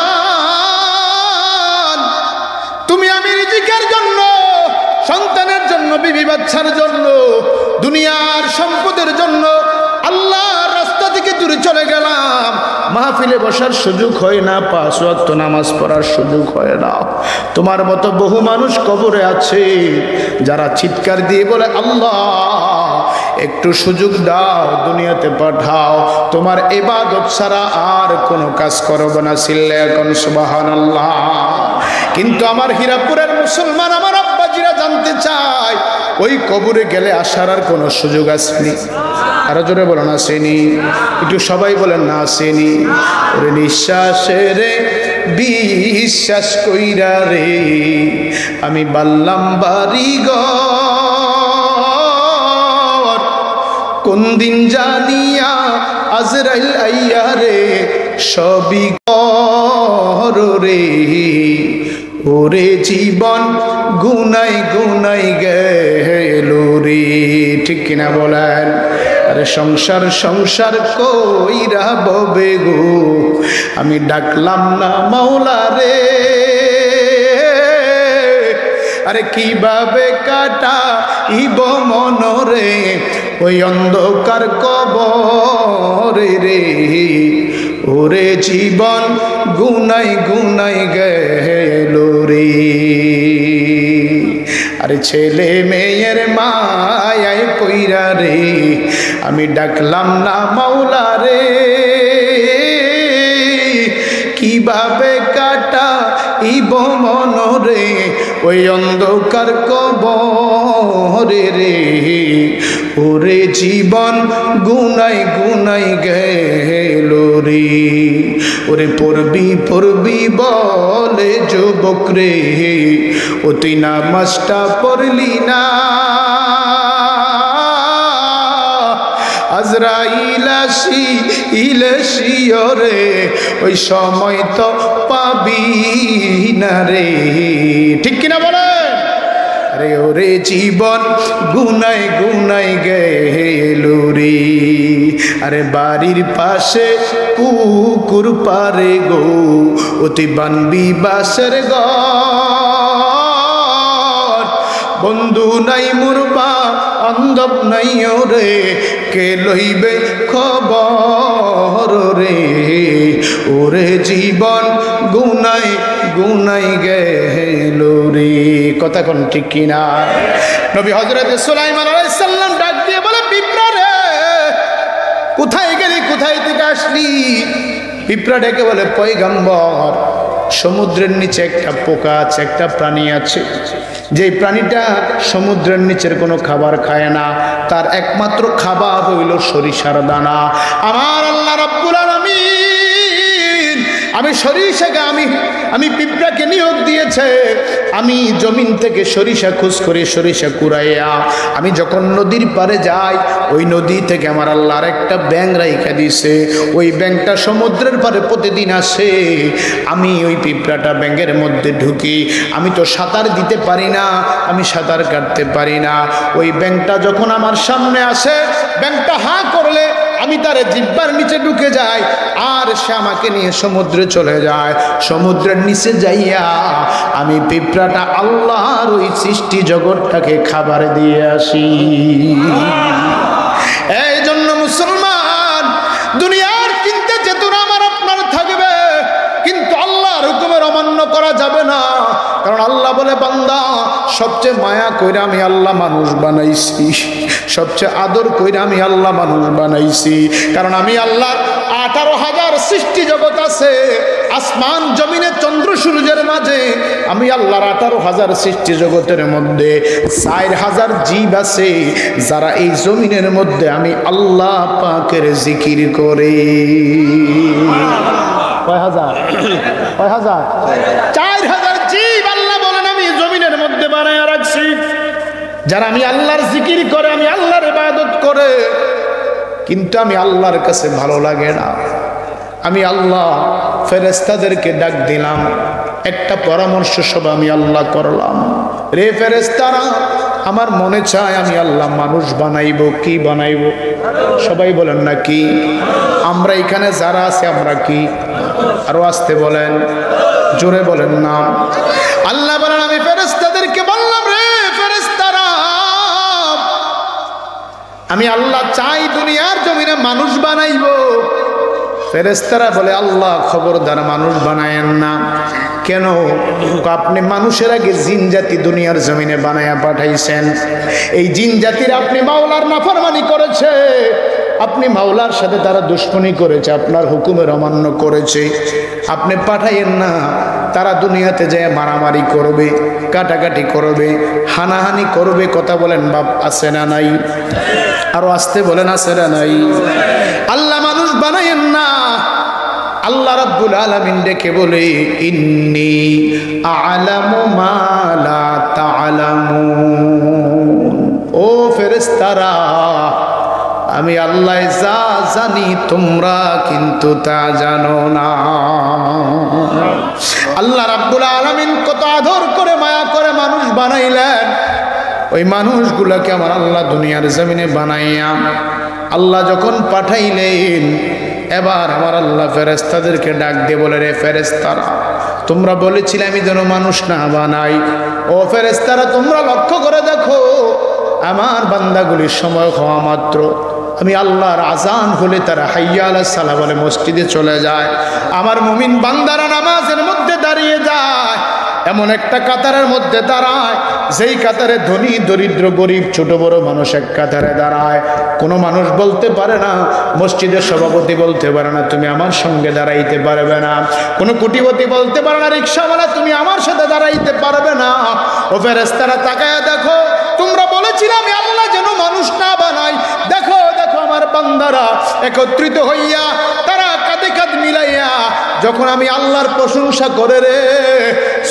তুমি আমি রিজিকের জন্য, সন্তানের জন্য, বিবি বাচ্চার জন্য, দুনিয়ার সম্পদের জন্য দূরে চলে গেলাম, মাহফিলে বসার সুযোগ হয় না, 5 ওয়াক্ত নামাজ পড়ার সুযোগ হয় না। তোমার মতো বহু মানুষ কবরে আছে যারা চিৎকার দিয়ে বলে, আল্লাহ একটু সুযোগ দাও, দুনিয়াতে পাঠাও, তোমার ইবাদত ছাড়া আর কোনো কাজ করব না। সিল্লে এখন সুবহানাল্লাহ। কিন্তু আমার হীরাপুরের মুসলমান আমার আব্বাজিরা জানতে চায়, ওই কবরে গেলে আসার আর কোনো সুযোগ আসেনি? আরো জোরে বলেন আসেনি? একটু সবাই বলেন না আসেনি? ওরে নিঃশ্বাসের বিশ্বাস কইরা রে আমি বাল্লাম বাড়িঘর, কোন দিন জানিয়া আজরাইল আইয়া রে সবই কর রে। ওরে জীবন গুনাই গুনাই গেল রে। ঠিক কিনা বলেন? আরে সংসার সংসার কইরা ববে গো আমি ডাকলাম না মাওলা রে। আরে কিভাবে কাটাইব মনরে ওই অন্ধকার কবরে রে। ওরে জীবন গুনাই গুনাই গেল রে। আরে ছেলে মেয়ের মায়ায় পইরা রে আমি ডাকলাম না মাওলা রে। কিভাবে কাটাইব মনরে ওই অন্ধকার কবরে রে। ওরে জীবন গুনাই গুনাই গেল রে। ওরে পড়বি পড়বি বলে যুবক রে, ও তুই নামাজটা পড়লি না। আজরাইল আসি রে ওই সময় তো পাবি না রে। ঠিক কিনা বলে? আরে ওরে জীবন গুনাই গুনাই গেল রে। আরে বাড়ির পাশে পুকুর পারে গো অতি বানবি বাসের ঘর, বন্ধু নাই মুরবা অন্ধব নাই রে কে লইবে খবর রে। ওরে জীবন গুনাই গুনাই গেল রে। কথা কোন ঠিক কিনা? নবী হযরত সুলাইমান আলাইহিস সালাম ডাক দিয়ে বলে, পিঁপড়া রে কোথায় গেলি, কোথায় থেকে আসলি? পিঁপড়া ডেকে বলে, পয়গম্বর সমুদ্রের নিচে একটা পোকা আছে, একটা প্রাণী আছে, যে প্রাণীটা সমুদ্রের নিচের কোনো খাবার খায় না, তার একমাত্র খাবার হইল সরিষার দানা। আমার আল্লাহ রাব্বুল আলামিন আমি সরিষাকে আমি পিঁপড়াকে নিয়োগ দিয়েছে, আমি জমিন থেকে সরিষা খোঁজ করে সরিষা কুড়াইয়া আমি যখন নদীর পারে যাই, ওই নদী থেকে আমার আল্লাহ আর একটা ব্যাঙ রাইখা দিছে। ওই ব্যাঙটা সমুদ্রের পারে প্রতিদিন আসে, আমি ওই পিঁপড়াটা ব্যাঙের মধ্যে ঢুকি। আমি তো সাঁতার দিতে পারি না, আমি সাঁতার কাটতে পারি না। ওই ব্যাঙটা যখন আমার সামনে আসে, ব্যাঙটা হাঁ করলে আমি তার জিহ্বার নিচে ঢুকে যাই, আর সে আমাকে নিয়ে সমুদ্রে চলে যায়। সমুদ্রের নিচে যাইয়া আমি পিঁপড়াটা আল্লাহর ওই সৃষ্টি জগৎটাকে খাবার দিয়ে আসি। এই জন্য মুসলমান, দুনিয়ার চিন্তা চেতনা আমার আপনার থাকবে, কিন্তু আল্লাহর হুকুমের অমান্য করা যাবে না। কারণ আল্লাহ বলে, বান্দা সবচেয়ে মায়া কইরা আমি আল্লাহ মানুষ বানাইছি, সবচেয়ে আদর কইরা আমি আল্লাহ মানুষ বানাইছি। কারণ আমি আল্লাহ 18,000 সৃষ্টি জগৎ আছে, আসমান জমিনে চন্দ্র সূর্যের মাঝে আমি আল্লাহর 18,000 সৃষ্টি জগতের মধ্যে 4,000 জীব আছে যারা এই জমিনের মধ্যে আমি আল্লাহ পাকের জিকির করে। কয় হাজার? 4,000 জীব আল্লাহ বলেন আমি জমিনের মধ্যে বানায় রাখছি, যারা আমি আল্লাহর জিকির করে, আমি আল্লাহর ইবাদত করে। কিন্তু আমি আল্লাহর কাছে ভালো লাগে না। আমি আল্লাহ ফেরেশতাদেরকে ডাক দিলাম, একটা পরামর্শ সব আমি আল্লাহ করলাম, রে ফেরেশতারা আমার মনে চায় আমি আল্লাহ মানুষ বানাইবো। কি বানাইবো? সবাই বলেন না কি? আমরা এখানে যারা আছে আমরা কি? আরো আসতে বলেন, জোরে বলেন না। আল্লাহ বলেন আমি ফেরেশতাদেরকে বললাম, রে ফেরেশতারা আমি আল্লাহ চাই দুনিয়ার জমিনে মানুষ বানাইবো, ফেরেশতারা বলে আল্লাহ খবরদার মানুষ বানায়েন না। কেন? আপনি মানুষের আগে জিন জাতি দুনিয়ার জমিনে বানায়া পাঠাইছেন। এই জিন জাতির আপনি মাওলার নাফরমানি করেছে, আপনি মাওলার সাথে তারা দুশ্মনী করেছে, আপনার হুকুমের অমান্য করেছে। আপনি পাঠাইয়েন না, তারা দুনিয়াতে যায় মারামারি করবে, কাটাকাটি করবে, হানাহানি করবে। কথা বলেন বাপ, আছে না নাই? আরো আসতে বলেন, আছে না নাই? আল্লাহ মানুষ বানাইয়েন না। আল্লাহ রাব্বুল আলামিন ডেকে বলে ইন্নী আ'লামু মা লা তা'লামুন। ও ফেরেশতারা, আমি আল্লাহ যা জানি তোমরা কিন্তু তা জানো না। আল্লাহ রাব্বুল আলামিন কত আদর করে মায়া করে মানুষ বানাইলেন। ওই মানুষগুলোকে আমার আল্লাহ দুনিয়ার জমিনে বানাইয়া আল্লাহ যখন পাঠাইলেন, এবার আমার আল্লাহ ফেরেশতাদেরকে ডাক দিয়ে বলে, রে ফেরেশতারা, তোমরা বলেছিলে আমি যেন মানুষ না বানাই। ও ফেরেশতারা, তোমরা লক্ষ্য করে দেখো, আমার বান্দাগুলির সময় হওয়া মাত্র আমি আল্লাহর আজান হলে তারা হাইয়া আলাস সালাহ বলে মসজিদে চলে যায়। আমার মুমিন বান্দারা নামাজের মধ্যে দাঁড়িয়ে যায়, এমন একটা কাতারের মধ্যে দাঁড়ায় যেই কাতারে ধনী দরিদ্র গরিব ছোট বড় মানুষ এক কাতারে দাঁড়ায়। কোনো মানুষ বলতে পারে না, মসজিদের সভাপতি বলতে পারে না তুমি আমার সঙ্গে দাঁড়াইতে পারবে না, কোনো কোটিপতি বলতে পারে না রিক্সাওয়ালা তুমি আমার সাথে দাঁড়াইতে পারবে না। ও ফেরেশতারা তাকায়া দেখো, তোমরা বলেছিলে আমি আল্লাহ যেন মানুষ না বানাই। দেখো দেখো আমার বান্দারা একত্রিত হইয়া তারা কাঁধে কাঁধ মিলাইয়া যখন আমি আল্লাহর প্রশংসা করে, রে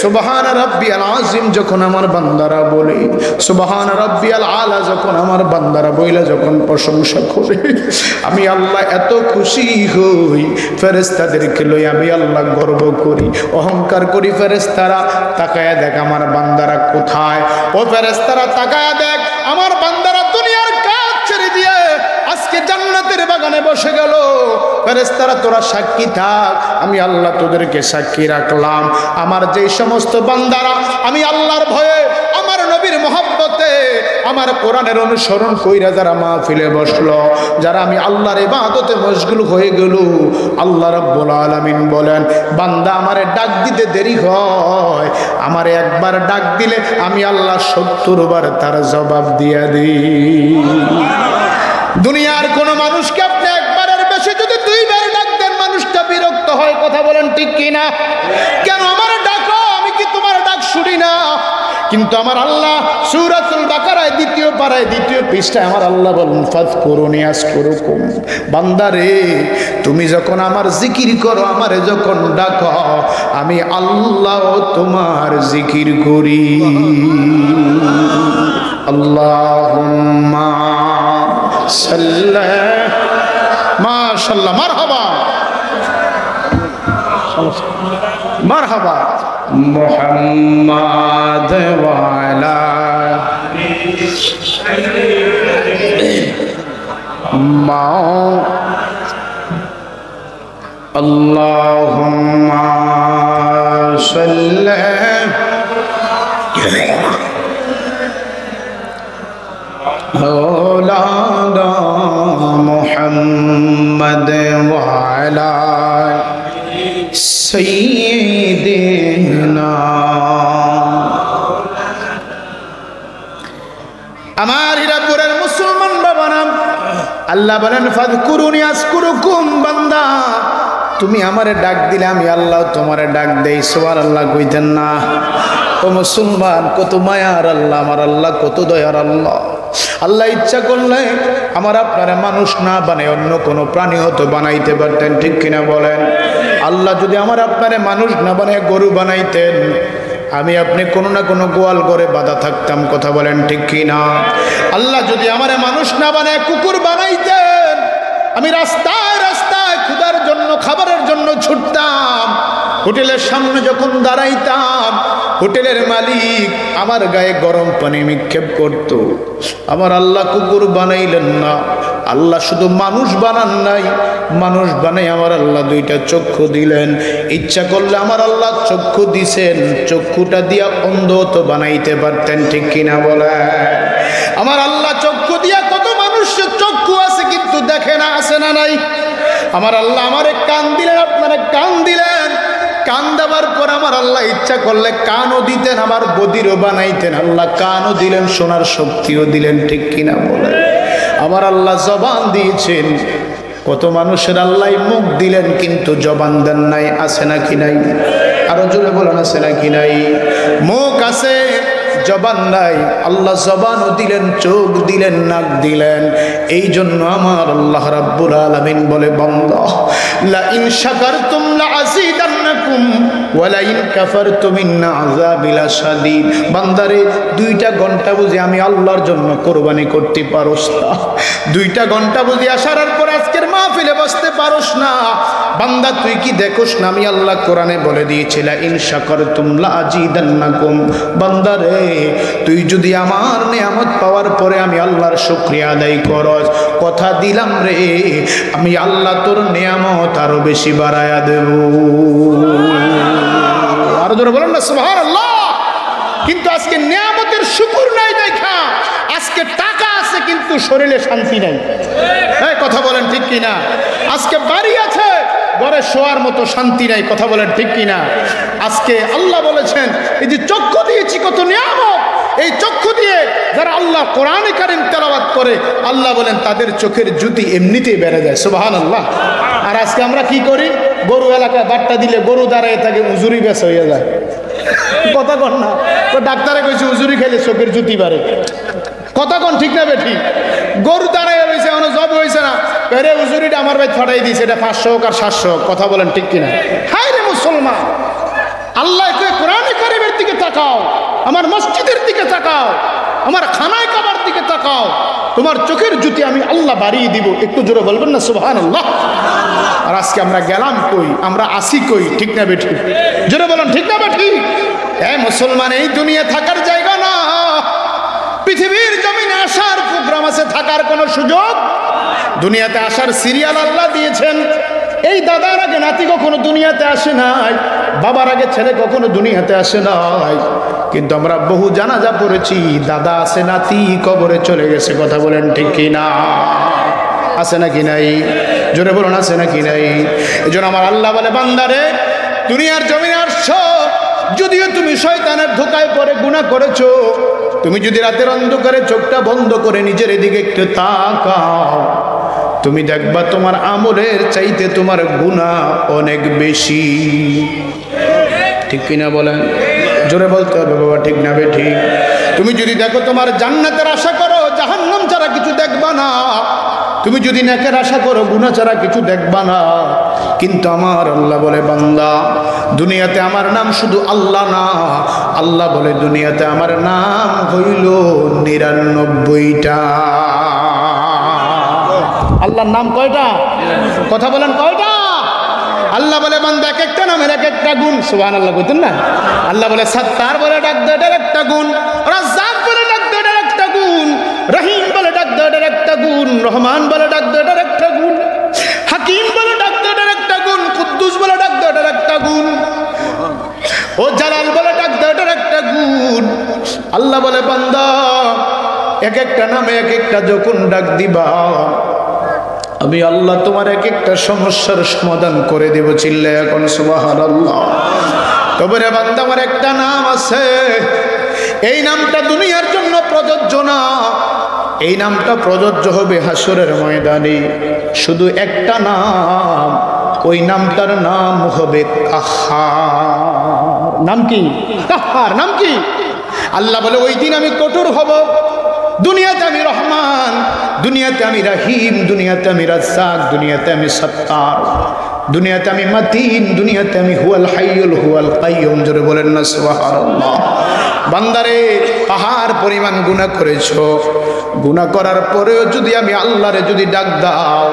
সুবহান রাব্বিয়াল আযীম যখন আমার বান্দারা বলে, সুবহান রাব্বিয়াল আলা যখন আমার বান্দারা বইলা যখন প্রশংসা করে, আমি আল্লাহ এত খুশি হই। ফেরেশতাদেরকে লই আমি আল্লাহ গর্ব করি, অহংকার করি। ফেরেশতারা তাকায়া দেখ আমার বান্দারা কোথায়। ও ফেরেশতারা তাকায়া দেখ আমার বান্দারা দুনিয়ার কাজ ছেড়ে দিয়ে আজকে জান্নাতের বাগানে বসে গেল। ফেরেশতারা তোরা সাক্ষী থাক, আমি আল্লাহ তোদেরকে সাক্ষী রাখলাম। আমার যে সমস্ত বান্দারা আমি আল্লাহর ভয়ে, আমার নবীর মহব্বতে, আমার কোরআনের অনুসরণ কইরা যারা মাহফিলে বসলো, যারা আমি আল্লাহর ইবাদতে মশগুল হয়ে গেল, আল্লাহ রাব্বুল আলামিন বলেন বান্দা আমারে ডাক দিতে দেরি হয়, আমারে একবার ডাক দিলে আমি আল্লাহ ৭০ বার তার জবাব দিয়া দিই। দুনিয়ার কোন মানুষকে আপনি একবারের বেশি যদি ২ বার ডাক দেন মানুষটা বিরক্ত হয়। কথা বলেন ঠিক কিনা? কেন আমার ডাকো, আমি কি তোমার ডাক শুনি না? কিন্তু আমার আল্লাহ সূরাতুল বাকারায় ২য় পারায় ২য় পৃষ্ঠায় আমার আল্লাহ বলেন ফাযকুরুনি আযকুরুকুম। বান্দারে তুমি যখন আমার জিকির করো, আমারে যখন ডাকো, আমি আল্লাহ তোমার জিকির করি। আল্লাহুম্মা সাল্লি মাশাআল্লাহ মারহাবা মারহাবা মুহাম্মাদ ওয়া আলা মা আল্লাহুম্মা সাল্লি আলা মুহাম্মাদ ওয়া আলা সাইয়্যিদিনা। আমার ইরাপুরের মুসলমান বাবারা, আল্লাহ বলেন ফাযকুরুনি আযকুরুকুম। বান্দা তুমি আমারে ডাক দিলে আমি আল্লাহ তোমারে ডাক দেই। সুবহানাল্লাহ কইতেন না? ও মুসলমান, কত মায়ার আল্লাহ আমার আল্লাহ, কত দয়ার আল্লাহ। আল্লাহ ইচ্ছা করলে আমার আপনারা মানুষ না বানায় অন্য কোনো প্রাণী হতো বানাইতে পারতেন, ঠিক কিনা বলেন? আল্লাহ যদি আমার আপনারে মানুষ না বানায় গরু বানাইতেন, আমি আপনি কোনো না কোনো গোয়াল ঘরে বাঁধা থাকতাম। কথা বলেন ঠিক কিনা? আল্লাহ যদি আমারে মানুষ না বানায় কুকুর বানাইতেন, আমি রাস্তায় রাস্তায় ক্ষুধার জন্য খাবারের জন্য ছুটতাম। হোটেলের সামনে যখন দাঁড়াইতাম, হোটেলের মালিক আমার গায়ে গরম পানি নিক্ষেপ করত। আমার আল্লাহ কুকুর বানাইলেন না, আল্লাহ শুধু মানুষ বানান নাই, মানুষ বানাই আমার আল্লাহ 2টা চক্ষু দিলেন। ইচ্ছা করলে আমার আল্লাহ চক্ষু দিছেন, চক্ষুটা দিয়া অন্ধ তো বানাইতে পারতেন, ঠিক কিনা বলে? আমার আল্লাহ চক্ষু দিয়া কত মানুষের চক্ষু আছে কিন্তু দেখে না, আছে না নাই? আমার আল্লাহ আমারে কান দিলেন, আপনারা কান দিলেন। কান দেওয়ার পর আমার আল্লাহ ইচ্ছা করলে কানও দিতেন, আবার বদিরও বানাইতেন। আল্লাহ কানও দিলেন, শোনার শক্তিও দিলেন, ঠিক কিনা বলেন? আমার আল্লাহ জবান দিয়েছেন। কত মানুষের আল্লাহ মুখ দিলেন কিন্তু জবান দেন নাই, আছে নাকি নাই? আরো জোরে বলেন, আছে নাকি নাই? মুখ আছে, জবান নাই। আল্লাহ জবানও দিলেন, চোখ দিলেন, নাক দিলেন। এই জন্য আমার আল্লাহ রাব্বুল আলামিন বলে, বান্দা লা ইন শাকারতুম লা আযীদান্নাকুম ওয়া লা ইন কাফারতুম ইন্না আযাবি লাশাদীদ। বান্দারে, 2টা ঘন্টা বুঝি আমি আল্লাহর জন্য কোরবানি করতে পারোস না? 2টা ঘন্টা বুঝি আসার পর আজকের মাহফিলে বসতে পারোস না? বান্দা তুই কি দেখোস না আমি আল্লাহ কোরআনে বলে দিয়েছি, লা ইন শাকারতুম লা আযীদান্নাকুম। বান্দারে, তুই যদি আমার নিয়ামত পাওয়ার পরে আমি আল্লাহর শুকরিয়া আদায় করস, কথা দিলাম রে আমি আল্লাহ তোর নিয়ামত আরো বেশি বাড়ায়া দেব। আরো জোরে বলেন না সুবহানাল্লাহ। কিন্তু আজকে নিয়ামতের শুকর নাই দেখা, আজকে টাকা আছে কিন্তু শরীরে শান্তি নাই। এই কথা বলেন ঠিক কিনা? আজকে বাড়ি আছে, ঘরে শোয়ার মতো শান্তি নাই, কথা বলেন ঠিক কিনা? আজকে আল্লাহ বলেছেন এই যে চক্ষু দিয়েছি, কত নিয়ামত। এই চক্ষু দিয়ে যারা আল্লাহ কোরআনে কারীম তেলাওয়াত করে, আল্লাহ বলেন তাদের চোখের জ্যোতি এমনিতেই বেড়ে যায়, সুবহানাল্লাহ। আর আজকে আমরা কি করি? গরু এলাকায় বাট্টা দিলে গরু দাঁড়ায় থাকে, উজুরি বেশ হয়ে যায়। কথা কন না? তো ডাক্তারে কইছে উজুরি খেলে চোখের জ্যোতি বাড়ে। কথা কন ঠিক না বেঠিক? গরু দাঁড়ায় রয়েছে, এখনো জব হয়েছে না, পেরে উজুরিটা আমার ভাই ছড়াই দিয়েছে, এটা 500 হোক আর 700 হোক, কথা বলেন ঠিক কিনা? হায় রে মুসলমান, আল্লাহ কোরআনে কারীমের দিকে তাকাও, আমার মসজিদের দিকে তাকাও, আমার খানায় কাবার দিকে তাকাও, তোমার চোখের জ্যোতি আমি আল্লাহ বাড়িয়ে দিব। একটু জোরে বলবেন না সুবহানাল্লাহ? আর আজকে আমরা গেলাম কই? আমরা আসি কই? ঠিক না বেঠিক? জোরে বলেন ঠিক না বেঠিক? এই মুসলমান, এই দুনিয়া থাকার জায়গা না। পৃথিবীর জমিনে আসার প্রোগ্রাম আছে, থাকার কোনো সুযোগ। দুনিয়াতে আসার সিরিয়াল আল্লাহ দিয়েছেন। এই দাদার আগে নাতি কখনো দুনিয়াতে আসে নাই, বাবার আগে ছেলে কখনো দুনিয়াতে আসে নাই। কিন্তু আমরা বহু জানাজা পড়েছি, দাদা আছে, নাতি কবরে চলে গেছে, কথা বলেন ঠিক কিনা? আছে নাকি নাই? জোরে বলুন, আছে নাকি নাই? এজন্য আমার আল্লাহ বলে, বান্দারে, দুনিয়ার জমিনে আসছো, যদিও তুমি শয়তানের ধোকায় পড়ে গুনাহ করেছো, তুমি যদি রাতের অন্ধকারে চোখটা বন্ধ করে নিজের এদিকে একটু তাকাও, তুমি দেখবা তোমার আমলের চাইতে তোমার গুনাহ অনেক বেশি। ঠিক কিনা বলেন? জোরে বলতে হবে বাবা, ঠিক না বেঠিক? তুমি যদি দেখো তোমার জান্নাতের আশা করো, জাহান্নাম ছাড়া কিছু দেখবা না। তুমি যদি নেকের আশা করো, গুনাহ ছাড়া কিছু দেখবা না। কিন্তু আমার আল্লাহ বলে, বান্দা, দুনিয়াতে আমার নাম শুধু আল্লাহ না, আল্লাহ বলে দুনিয়াতে আমার নাম হইল 99টা। আল্লাহর নাম কয়টা? কথা বলেন, কয়টা? আল্লাহ বলে, বান্দা এক একটা নামের এক একটা গুণ। সুবহানাল্লাহ কইতেন না? আল্লাহ বলে সাত্তার বলে ডাক দাও, এটার একটা গুণ। রাজ্জাক বলে ডাক দাও, এটার একটা গুণ। রহিম বলে ডাক দাও, এটার একটা গুণ। রহমান বলে ডাক দাও, এটার একটা গুণ। হাকিম বলে ডাক দাও, এটার একটা গুণ। কুদ্দুস বলে ডাক দাও, এটার একটা গুণ। ও জালাল বলে ডাক দাও, এটার একটা গুণ। আল্লাহ বলে, বান্দা, এক একটা নামে এক একটা যখন ডাক দিবা, আমি আল্লাহ তোমার এক একটা সমস্যার সমাধান করে দেব। চিল্লায় এখন সুবহানাল্লাহ। তবে রে বান্দা, আমার একটা নাম আছে, এই নামটা দুনিয়ার জন্য প্রযোজ্য না, এই নামটা প্রযোজ্য হবে হাসরের ময়দানে। শুধু একটা নাম, ওই নামটার নাম হবে কাহ্হার। নাম কি? কাহ্হার। নাম কি? আল্লাহ বলে, ওই দিন আমি কঠোর হব। দুনিয়াতে আমি রহমান, দুনিয়াতে আমি রহিম, দুনিয়াতে আমি রাজ্জাক, দুনিয়াতে আমি সত্তার, দুনিয়াতে আমি মাতিন, দুনিয়াতে আমি হুয়াল হাইয়ুল হুয়াল কাইয়ুম। জোরে বলেন না সুবহানাল্লাহ। বান্দারে, পাহাড় পরিমাণ গুনাহ করেছো, গুনাহ করার পরেও যদি আমি আল্লাহরে যদি ডাক দাও,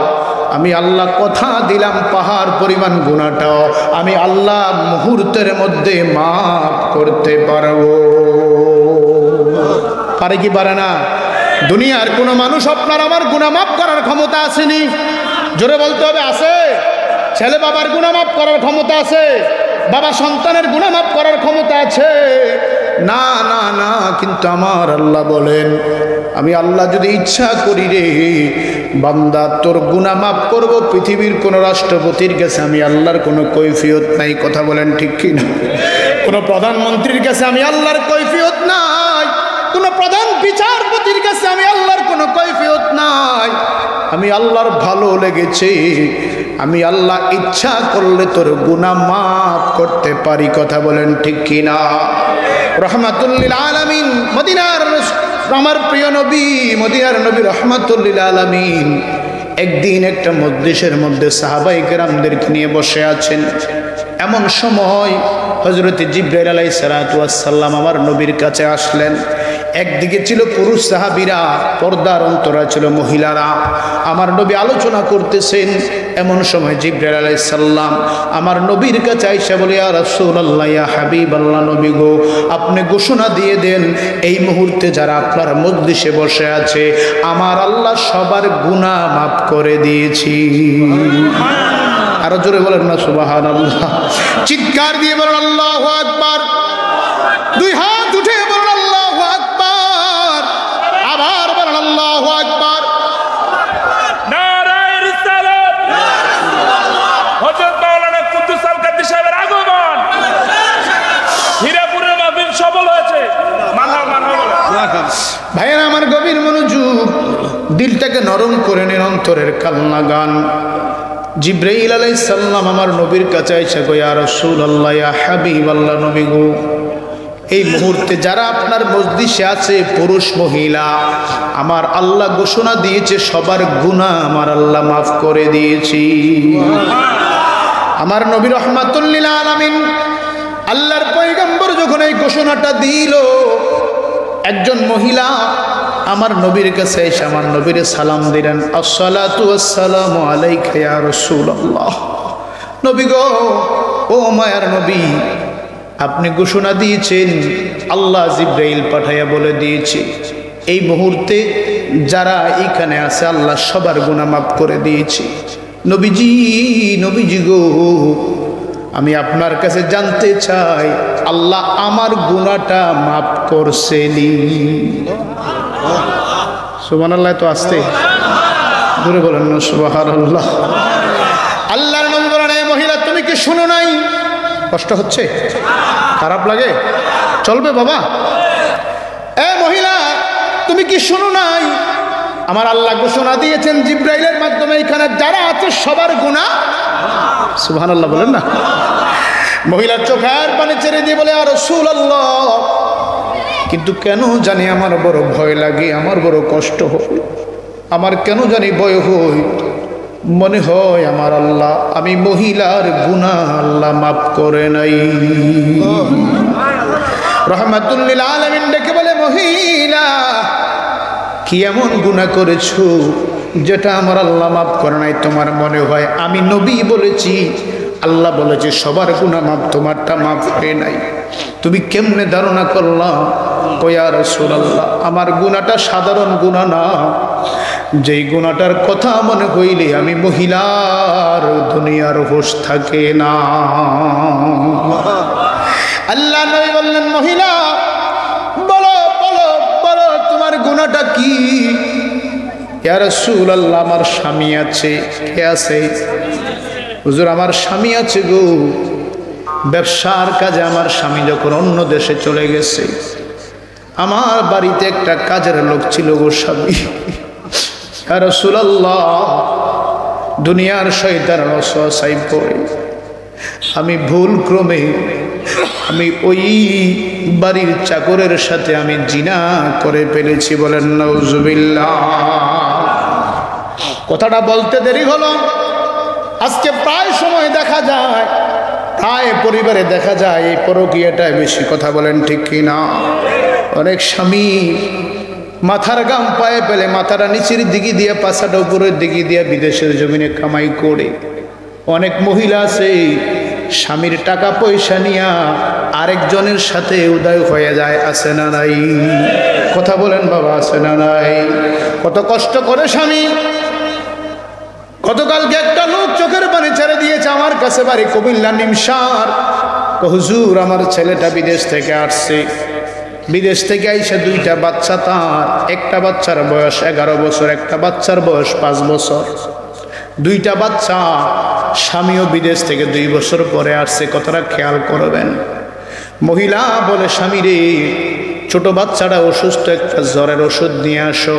আমি আল্লাহ কথা দিলাম পাহাড় পরিমাণ গুনাহটাও আমি আল্লাহ মুহূর্তের মধ্যে মাফ করতে পারবো। পারে কি পারে না? দুনিয়ার কোনো মানুষ আপনার আমার গুনাহ মাফ করার ক্ষমতা আসেনি? জোরে বলতে হবে, আছে? ছেলে বাবার গুনাহ মাফ করার ক্ষমতা আছে? বাবা সন্তানের গুনাহ মাফ করার ক্ষমতা আছে? না না না। কিন্তু আমার আল্লাহ বলেন, আমি আল্লাহ যদি ইচ্ছা করি রে বান্দা তোর গুনাহ মাফ করব, পৃথিবীর কোন রাষ্ট্রপতির কাছে আমি আল্লাহর কোনো কৈফিয়ত নাই। কথা বলেন ঠিক কি না? কোন প্রধানমন্ত্রীর কাছে আমি আল্লাহর কৈফিয়ত নাই, কোন প্রধান বিচারপতির কাছে আমি আল্লাহর কোনো কৈফিয়ত নাই। আমি আল্লাহর ভালো লেগেছে, আমি আল্লাহ ইচ্ছা করলে তোর গুনাহ মাফ করতে পারি। কথা বলেন ঠিক কি না? রহমাতুল লিল আলামিন মদিনার আমার প্রিয় নবী, মদিনার নবী রহমাতুল লিল আলামিন একদিন একটা মজলিসের মধ্যে সাহাবায়ে কেরামদেরকে নিয়ে বসে আছেন। এমন সময় হযরত জিবরাইল আলাইহিস সালাতু ওয়াস সালাম আমার নবীর কাছে আসলেন। একদিকে ছিল পুরুষ সাহাবীরা, পর্দার অন্তরা ছিল মহিলারা। আমার নবী আলোচনা করতেছেন, এমন সময় জিবরাইল আলাইহিস সালাম আমার নবীর কাছে আইসা বলে, ইয়া রাসূলুল্লাহ, ইয়া হাবিবাল্লাহ, নবী গো, আপনি ঘোষণা দিয়ে দেন এই মুহূর্তে যারা আপনার মজলিসে বসে আছে আমার আল্লাহ সবার গুনাহ মাফ করে দিয়েছি। আরো জোরে বলেন না সুবহানাল্লাহ। চিৎকার দিয়ে বলেন আল্লাহু আকবার। দুই হাত উঠে বলেন আল্লাহু আকবার। আবার বলেন আল্লাহু আকবার। নারায়ে রিসালাত। হযরত মাওলানা কুদ্দুস আল কাদরি সাহেবের আগমন। হীরাপুরের মাহফিল সফল হয়েছে। ভাইয়েরা আমার, গভীর মনোযোগ, দিলটাকে নরম করে নিন, অন্তরের কান্না গান। জিবরাইল আলাইহিস সালাম আমার নবীর কাছে এসে কয়, ইয়া রাসূলুল্লাহ, ইয়া হাবিবাল্লাহ, নবী গো, এই মুহূর্তে যারা আপনার মজলিসে আছে পুরুষ মহিলা, আমার আল্লাহ ঘোষণা দিয়েছে সবার গুনাহ আমার আল্লাহ মাফ করে দিয়েছি। আমার নবী রহমাতুল লিল আলামিন আল্লাহর পয়গম্বর যখন এই ঘোষণাটা দিল, একজন মহিলা আমার নবীর কাছে এসে আমার নবীর সালাম দিলেন, আসসালাতু ওয়াসসালামু আলাইকা ইয়া রাসূলুল্লাহ। নবী গো, ও মায়ার নবী, আপনি ঘোষণা দিয়েছেন, আল্লাহ জিবরাইল পাঠাইয়া বলে দিয়েছে এই মুহূর্তে যারা এখানে আছে আল্লাহ সবার গুনাহ মাফ করে দিয়েছে। নবীজি, নবীজি গো, আমি আপনার কাছে জানতে চাই আল্লাহ আমার গুনাহটা মাফ করছেনি? সুবহানাল্লাহ। তো আসতে জোরে বলেন না সুবহানাল্লাহ। আল্লাহর নবী বলেন, এই মহিলা তুমি কি শুনো নাই? কষ্ট হচ্ছে, খারাপ লাগে, চলবে বাবা? এ মহিলা, তুমি কি শুনো নাই? আমার আল্লাহ ঘোষণা দিয়েছেন জিবরাইলের মাধ্যমে এখানে যারা আছে সবার গুনাহ। সুবহানাল্লাহ বলেন না। মহিলার চোখের পানি ছেড়ে দিয়ে বলে, ইয়া রাসূলুল্লাহ, কিন্তু কেন জানি আমার বড় ভয় লাগে, আমার বড় কষ্ট হয়, আমার কেন জানি ভয় হয়, মনে হয় আমার আল্লাহ আমি মহিলার গুনাহ আল্লাহ মাফ করে নাই। রহমাতুল লিল আলামিন ডেকে বলে, মহিলা, কি এমন গুনাহ করেছো যেটা আমার আল্লাহ মাফ করে নাই? তোমার মনে হয় আমি নবী বলেছি, আল্লাহ বলেছে সবার গুনাহ মাফ, তোমারটা মাফ হয় নাই, তুমি কেমনে ধারণা করলা? ইয়া রাসূলুল্লাহ, আমার গুনাহটা সাধারণ গুনাহ না, যেই গুনাহটার কথা মনে হইলে আমি মহিলার দুনিয়ার হোশ থাকে না। আল্লাহ নবী বললেন, মহিলা বলো বলো বলো তোমার গুনাহটা কি? ইয়া রাসূলুল্লাহ, আমার স্বামী আছে। কে আছে? হুজুর, আমার স্বামী আছে গো, ব্যবসার কাজে আমার স্বামী যখন অন্য দেশে চলে গেছে, আমার বাড়িতে একটা কাজের লোক ছিল গো স্বামী। ইয়া রাসূলুল্লাহ, দুনিয়ার শয়তানের ওয়াসওয়াসায় পড়ে আমি ভুল ক্রমে আমি ওই বাড়ির চাকরের সাথে আমি জিনা করে ফেলেছি। বলেন নাউজুবিল্লাহ। কথাটা বলতে দেরি হলো। আজকে প্রায় সময় দেখা যায়, প্রায় পরিবারে দেখা যায় এই পরকীয়াটাই বেশি। কথা বলেন ঠিক কি না? অনেক স্বামী মাথার গাম পায়ে পেলে মাথাটা নিচের দিকে দিয়ে পাছাটা উপরের দিকে দিয়ে বিদেশের জমিনে কামাই করে। অনেক মহিলা আছে স্বামীর টাকা পয়সা নিয়া আরেকজনের সাথে উদয় হয়ে যায়। আছে না নাই? কথা বলেন বাবা, আছে না নাই? কত কষ্ট করে স্বামী। গতকালকে একটা লোক চোখের পানি ছেড়ে দিয়েছে আমার কাছে, বাড়ি কুমিল্লা নিমসার। হুজুর, আমার ছেলেটা বিদেশ থেকে আসছে, বিদেশ থেকে আইসা দুইটা বাচ্চা, তার একটা বাচ্চার বয়স 11 বছর, একটা বাচ্চার বয়স 5 বছর। দুইটা বাচ্চা, স্বামীও বিদেশ থেকে 2 বছর পরে আসছে। কথাটা খেয়াল করবেন। মহিলা বলে, স্বামী রে, ছোট বাচ্চাটা অসুস্থ, একটা জ্বরের ওষুধ নিয়ে আসো,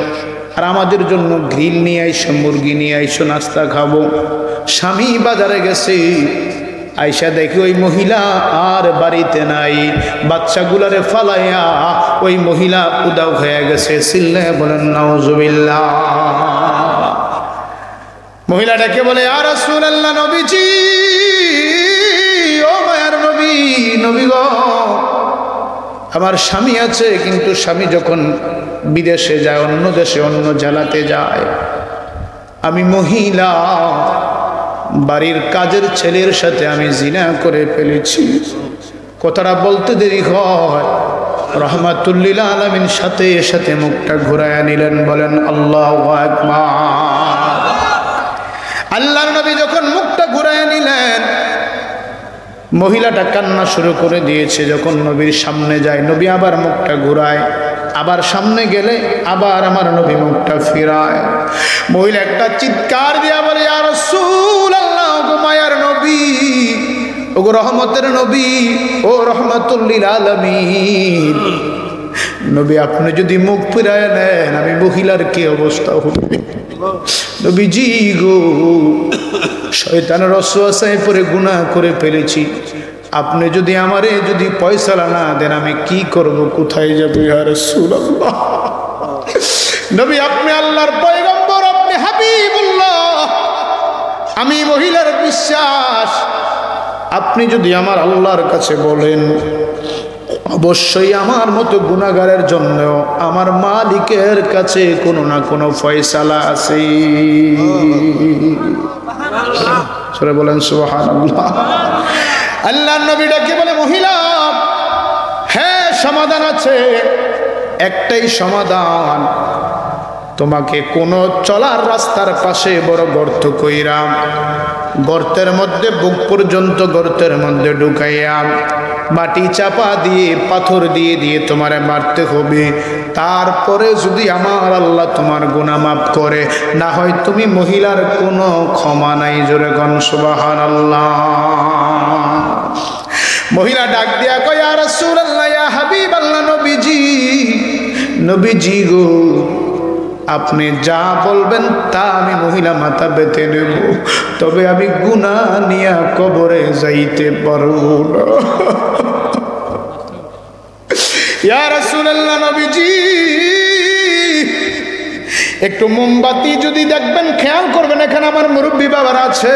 আর আমাদের জন্য গ্রিল নিয়ে আইসো, মুরগি নিয়ে আইসো, নাস্তা খাবো। স্বামী বাজারে গেছে, আইসা দেখি ওই মহিলা আর বাড়িতে নাই। বাচ্চাগুলারে ফালাইয়া ওই মহিলা উদাও হয়ে গেছে। চিল্লায় বলেন নাউজুবিল্লাহ। মহিলাটাকে বলে, ইয়া রাসূলুল্লাহ, নবীজি, ও মায়ার নবী, নবী গো, আমার স্বামী আছে, কিন্তু স্বামী যখন বিদেশে যায়, অন্য দেশে, অন্য জেলাতে যায়, আমি মহিলা বাড়ির কাজের ছেলের সাথে আমি জিনা করে ফেলেছি। কথাটা বলতে দেরি হয়, রহমাতুল্লিল আলামিন সাথে সাথে মুখটা ঘুরাইয়া নিলেন। বলেন আল্লাহু আকবার। আল্লাহর নবী যখন মুখটা ঘুরাইয়া নিলেন, মহিলাটা কান্না শুরু করে দিয়েছে। যখন নবীর সামনে যায়, নবী আবার মুখটা ঘুরায়, আবার সামনে গেলে আবার আমার নবী মুখটা ফিরায়। মহিলা একটা চিৎকার দিয়া বলে, ইয়া রাসূলুল্লাহ, গো মায়ার নবী, ও গো রহমতের নবী, ও রহমাতুল লিল আলামিন, নবী আপনি যদি মুখ ফিরায় নেন, আমি মহিলার কি অবস্থা হবে? নবীজি গো, শয়তানের ওয়াসওয়াসায় পড়ে গুনাহ করে ফেলেছি, আপনি যদি আমারে যদি পয়সালা না দেন, আমি কি করব, কোথায় যাব? ইয়া রাসূলুল্লাহ, নবী আপনি আল্লাহর পয়গম্বর, আপনি হাবিবুল্লাহ, আমি মহিলার বিশ্বাস, আপনি যদি আমার আল্লাহর কাছে বলেন, অবশ্যই আমার মতো গুনাহগারের জন্য আমার মালিকের কাছে কোনো না কোনো ফয়সালা আছে। সরে বলেন সুবহানাল্লাহ। আল্লাহর নবী ডাকে বলে, মহিলা, হ্যাঁ সমাধান আছে, একটাই সমাধান, তোমাকে কোন চলার রাস্তার পাশে বড় গর্ত কইরাম, গর্তের মধ্যে বুক পর্যন্ত গর্তের মধ্যে ঢুকাইয়াম, মাটি চাপা দিয়ে পাথর দিয়ে দিয়ে তোমারে মারতে হবে। তারপরে যদি আমার আল্লাহ তোমার গুনাহ মাফ করে, না হয় তুমি মহিলার কোনো ক্ষমা নাই। জোরে গণ সুবহানাল্লাহ। মহিলা ডাক দিয়া কয়, ইয়া রাসূলুল্লাহ, ইয়া হাবিবাল্লাহ, নবীজি, নবীজি গো, আপনি যা বলবেন তা আমি মহিলা মাথা বেঁধে নেব, তবে আমি গুনাহ নিয়া কবরে যাইতে পারবো না। ইয়া রাসূলুল্লাহ, নবীজি, একটু মোমবাতি যদি দেখবেন, খেয়াল করবেন, এখানে আমার মুরব্বী বাবার আছে,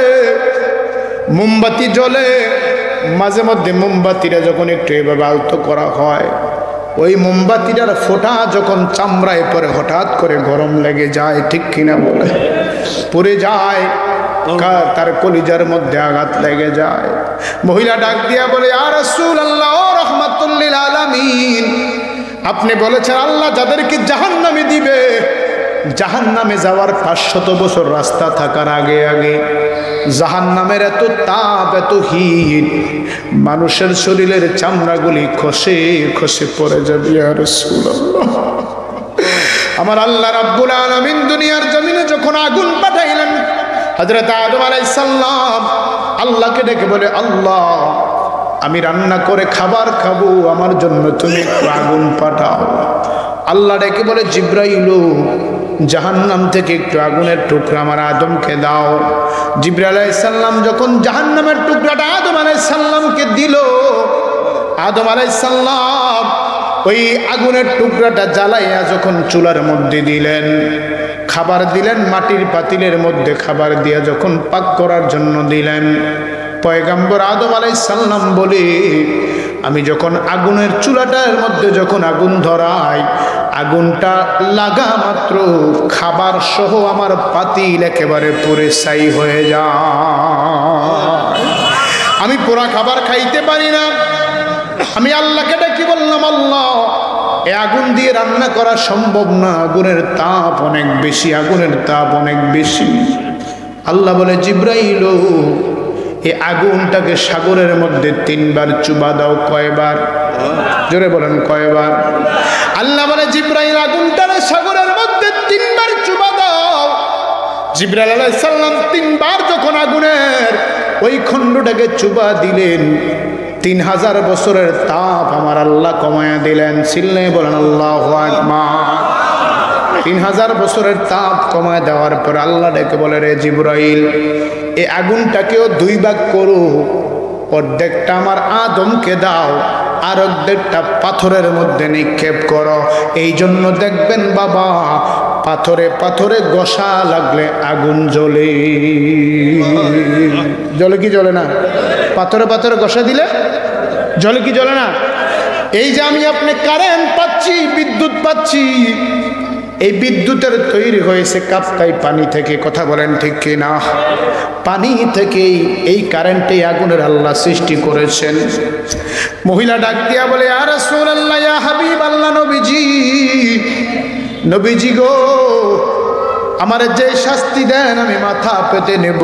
মোমবাতি জ্বলে, মাঝে মধ্যে মোমবাতিটা যখন একটু এভাবে আলতো করা হয়, ওই মোমবাতিটার ফোঁটা যখন চামড়ায় পরে হঠাৎ করে গরম লেগে যায়, ঠিক কিনা বলে, পুড়ে যায়, তার কলিজার মধ্যে আঘাত লেগে যায়। মহিলা ডাক দিয়া বলে, ইয়া রাসূলুল্লাহ, ও রাহমাতুল লিল আলামিন, আপনি বলেছেন আল্লাহ যাদেরকে জাহান্নামে দিবে, জাহান্নামে যাওয়ার 500 বছর রাস্তা থাকার আগে আগে জাহান্নামের এত তাপ, এত হিট, মানুষের শরীরের চামড়াগুলি খসে খসে পড়ে যাবে। ইয়া রাসূলুল্লাহ, আমার আল্লাহ রাব্বুল আলামিন দুনিয়ার জমিনে যখন আগুন পাঠাইলেন, হযরত আদম আলাইহিস সালাম আল্লাহকে ডেকে বলে, আল্লাহ আমি রান্না করে খাবার খাবো, আমার জন্য তুমি একটু আগুন পাঠাও। আল্লাহ ডেকে বলে, জিব্রাইল, জাহান্নাম থেকে একটু আগুনের টুকরা আমার আদমকে দাও। জিবরাইল আলাইহিস সালাম যখন জাহান্নামের টুকরাটা আদম আলাইহিস সালামকে দিল, আদম আলাইহিস সালাম ওই আগুনের টুকরাটা জ্বালাইয়া যখন চুলার মধ্যে দিলেন, খাবার দিলেন, মাটির পাতিলের মধ্যে খাবার দিয়া যখন পাক করার জন্য দিলেন, পয়গম্বর আদম আলাইহিস সালাম বলে, আমি যখন আগুনের চুলাটার মধ্যে যখন আগুন ধরাই, আগুনটা লাগা মাত্র খাবার সহ আমার পাতিল একেবারে পুরে ছাই হয়ে যায়। আমি পুরা খাবার খাইতে পারি না। আমি আল্লাহকে ডেকে বললাম, আল্লাহ এই আগুন দিয়ে রান্না করা সম্ভব না, আগুনের তাপ অনেক বেশি, আগুনের তাপ অনেক বেশি। আল্লাহ বলে, জিব্রাইল, এই আগুনটাকে সাগরের মধ্যে 3 বার চুবা দাও। কয়বার? জোরে বলেন কয়বার? আল্লাহ বলে জিব্রাইল আগুনটারে সাগরের মধ্যে 3 বার চুবা দাও। জিব্রাইল আলাইহিস সালাম 3 বার যখন আগুনের ওই খণ্ডটাকে চুবা দিলেন, 3000 বছরের তাপ আমার আল্লাহ কমায়া দিলেন। চিল্লায়ে বলেন আল্লাহু আকবার। 3000 বছরের তাপ কমায় দেওয়ার পর আল্লাহ ডেকে বলে, রে জিব্রাইল, এই আগুনটাকেও 2 ভাগ করো, অর্ধেকটা আমার আদমকে দাও, আর অর্ধেকটা পাথরের মধ্যে নিক্ষেপ করো। এই জন্য দেখবেন বাবা, পাথরে পাথরে ঘষা লাগলে আগুন জ্বলে। জ্বলে কি জ্বলে না? পাথরে পাথরে ঘষা দিলে জ্বলে কি জ্বলে না? এই যে আমি আপনি কারেন্ট পাচ্ছি, বিদ্যুৎ পাচ্ছি, এই বিদ্যুতের তৈরি হয়েছে কাপ্তাই পানি থেকে। কথা বলেন ঠিক কি না? পানি থেকেই এই কারেন্টে আগুনের আল্লাহ সৃষ্টি করেছেন। মহিলা ডাক দিয়া বলে, ইয়া রাসূলুল্লাহ, ইয়া হাবিবাল্লাহ, নবীজি, নবীজি গো, আমারে যে শাস্তি দেন আমি মাথা পেতে নেব,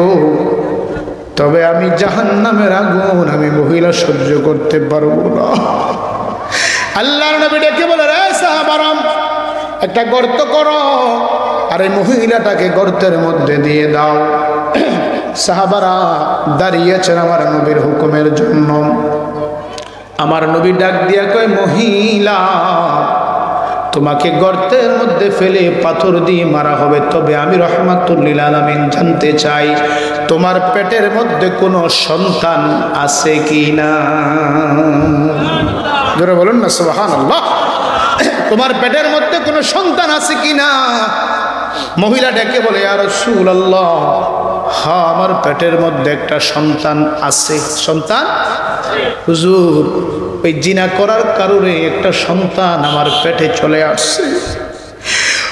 তবে আমি জাহান্নামের আগুন আমি মহিলা সহ্য করতে পারবো না। আল্লাহর নবী ডেকে বলে, রে সাহাবারা, একটা গর্ত করো আর এই মহিলাটাকে গর্তের মধ্যে দিয়ে দাও। সাহাবারা দাঁড়িয়েছেন আমার নবীর হুকুমের জন্য। আমার নবী ডাক দিয়া কয়, মহিলা, তোমাকে গর্তের মধ্যে ফেলে পাথর দিয়ে মারা হবে, তবে আমি রাহমাতুল লিল আলামিন জানতে চাই তোমার পেটের মধ্যে কোনো সন্তান আছে কি না? জোরে বলুন না সুবহানাল্লাহ। তোমার পেটের মধ্যে কোনো সন্তান আছে কি না? মহিলা ডেকে বলে, ইয়া রাসূলুল্লাহ, হ্যাঁ, আমার পেটের মধ্যে একটা সন্তান আছে। সন্তান? হুজুর, ওই জিনা করার কারণে একটা সন্তান আমার পেটে চলে আসছে।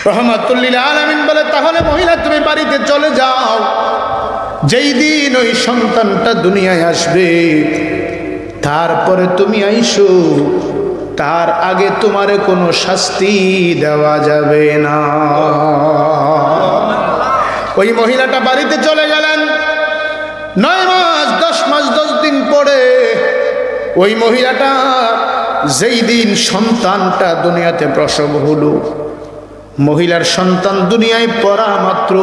রাহমাতুল লিল আলামিন বলে, তাহলে মহিলা তুমি বাড়িতে চলে যাও, যেই দিন ওই সন্তানটা দুনিয়ায় আসবে তারপরে তুমি আইসো, তার আগে তোমারে কোনো শাস্তি দেওয়া যাবে না। ওই মহিলাটা বাড়িতে চলে গেলেন। 9 মাস 10 মাস 10 দিন পরে ওই মহিলাটা যেই দিন সন্তানটা দুনিয়াতে প্রসব হলো, মহিলার সন্তান দুনিয়ায় পড়া মাত্র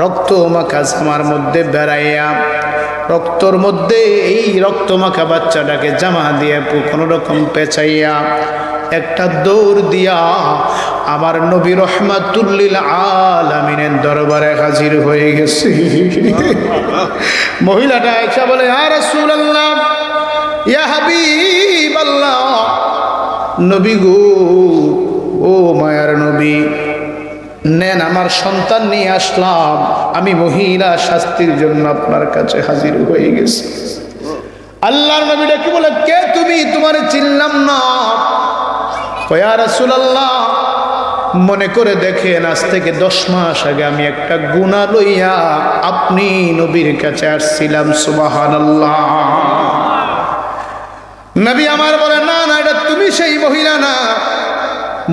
রক্ত মাখা জামার মধ্যে বেড়াইয়া, রক্তর মধ্যে এই রক্ত মাখা বাচ্চাটাকে জামা দিয়ে কোনো রকম পেঁচাইয়া একটা দৌড় দিয়া আমার নবী রাহমাতুল লিল আলামিনের দরবারে হাজির হয়ে গেছে। মহিলাটা এসে বলে, ইয়া রাসূলুল্লাহ, ইয়া হাবিবাল্লাহ, নবী গো, ও মায়ার নবী, নেন আমার সন্তান নিয়ে আসলাম, আমি মহিলা শাস্তির জন্য আপনার কাছে হাজির হয়ে গেছি। আল্লাহর নবী ডেকে বলে, কে তুমি? তোমারে চিনলাম না। ইয়া রাসূলুল্লাহ, মনে করে দেখেন, আজ থেকে 10 মাস আগে আমি একটা গুনাহ লইয়া আপনি নবীর কাছে আসছিলাম। সুবহানাল্লাহ। নবী আমার বলে, না না, এটা তুমি সেই মহিলা না।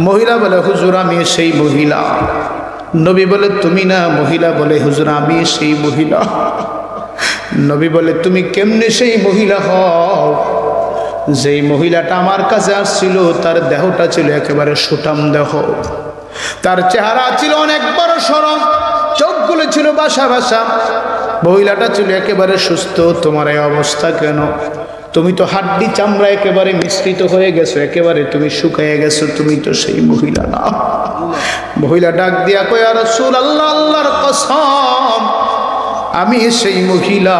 মহিলা বলে, হুজুর আমি সেই মহিলা। নবী বলে, তুমি না। মহিলা বলে, হুজুর আমি সেই মহিলা। নবী বলে, তুমি কেমনে সেই মহিলা হও? যেই মহিলাটা আমার কাছে আসছিল তার দেহটা ছিল একেবারে সুঠাম দেহ, তার চেহারা ছিল অনেক বড় সরম, চোখগুলো ছিল বাসা বাসা, মহিলাটা ছিল একেবারে সুস্থ। তোমার এই অবস্থা কেন? তুমি তো হাড্ডি চামড়া একেবারে মিশ্রিত হয়ে গেছো, একেবারে তুমি শুকিয়ে গেছো, তুমি তো সেই মহিলা না। মহিলা ডাক দিয়া কয়, ইয়া রাসূলুল্লাহ, আল্লাহর কসম, আমি সেই মহিলা,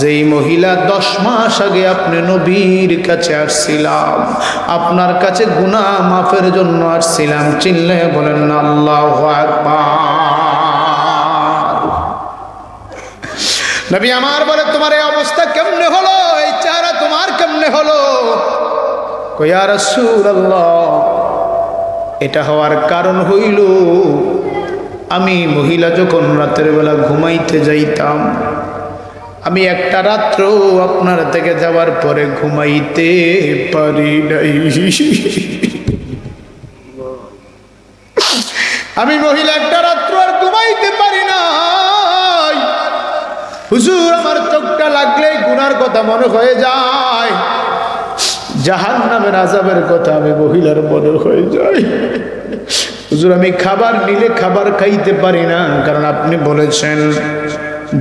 যেই মহিলা 10 মাস আগে আপনি নবীর কাছে আসছিলাম, আপনার কাছে গুনাহ মাফের জন্য আসছিলাম। চিল্লায়ে বলেন না আল্লাহু আকবার। নবী আমার বলে, তোমার এই অবস্থা কেমনে হলো? এই চেহারা তোমার কেমনে হলো? কয়, ইয়া রাসূলুল্লাহ, এটা হওয়ার কারণ হইল, আমি মহিলা যখন রাতের বেলা ঘুমাইতে যাইতাম, আমি একটা রাত্র আপনার থেকে যাওয়ার পরে ঘুমাইতে পারি নাই। আমি মহিলা একটা রাত্র আর ঘুমাইতে পারি নাই। হুজুর, আমার চোখটা লাগলেই গুনার কথা মনে হয়ে যায়। জাহান্নামের আযাবের কথা আমি মহিলার মনে হয়ে যাই। হুজুর আমি খাবার নিলে খাবার খাইতে পারি না, কারণ আপনি বলেছেন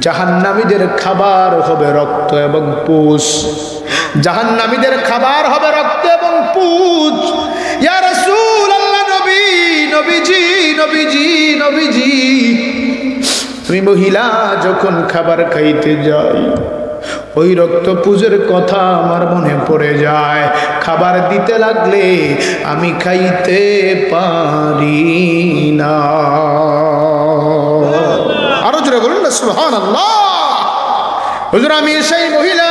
জাহান্নামীদের খাবার হবে রক্ত এবং পুষ। জাহান্নামীদের খাবার হবে রক্ত এবং পুষ। ইয়া রাসূলুল্লাহ, নবী, নবীজি, নবীজি, নবীজি, আমি মহিলা যখন খাবার খাইতে যাই ওই রক্ত পুজের কথা আমার মনে পড়ে যায়। খাবার দিতে লাগলে আমি খাইতে পারি না। আরো জোরে বলুন না সুবহানাল্লাহ। হুজুর আমি সেই মহিলা,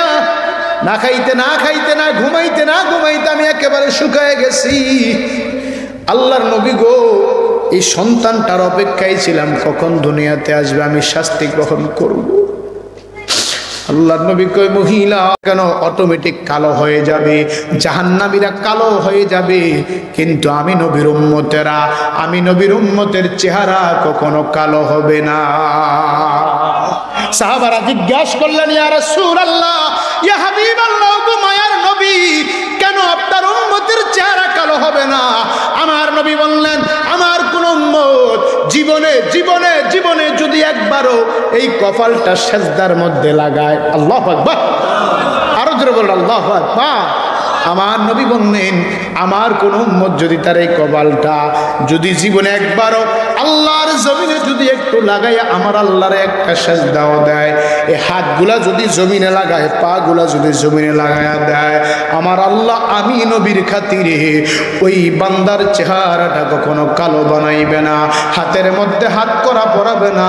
না খাইতে না খাইতে, না ঘুমাইতে না ঘুমাইতে আমি একেবারে শুকায় গেছি। আল্লাহর নবী গো, এই সন্তানটার অপেক্ষায় ছিলাম কখন দুনিয়াতে আসবে, আমি শাস্তি গ্রহণ করব। আল্লাহর নবী কই মহিলা কেন অটোমেটিক কালো হয়ে যাবে, জাহান্নামীরা কালো হয়ে যাবে, কিন্তু আমি নবীর উম্মতেরা, আমি নবীর উম্মতের চেহারা কখনো কালো হবে না। সাহাবারা জিজ্ঞাসা করলেন ইয়া রাসূলুল্লাহ, ইয়া হাবিবাল্লাহ, গো মায়ার নবী, কেন আপনার উম্মতের চেহারা কালো হবে না? আমার নবী বললেন আমার কোন উম্মত জীবনে জীবনে জীবনে যদি একবারও এই কপালটা সেজদার মধ্যে লাগায়, আল্লাহু আকবার, আরো জোরে বলুন আল্লাহু আকবার। আমার নবী বললেন আমার কোন উম্মত যদি তার এই কপালটা যদি জীবনে একবারও আল্লাহর জমিনে যদি একটু লাগায় আমার আল্লাহর একটা সেজদাও দেয়, এই হাতগুলা যদি জমিনে লাগায়, পা গুলা যদি জমিনে লাগায়া দেয়, আমার আল্লাহ আমি নবীর খাতিরে ওই বান্দার চেহারাটা কখনো কালো বানাইবে না। হাতের মধ্যে হাত করা পরাবে না,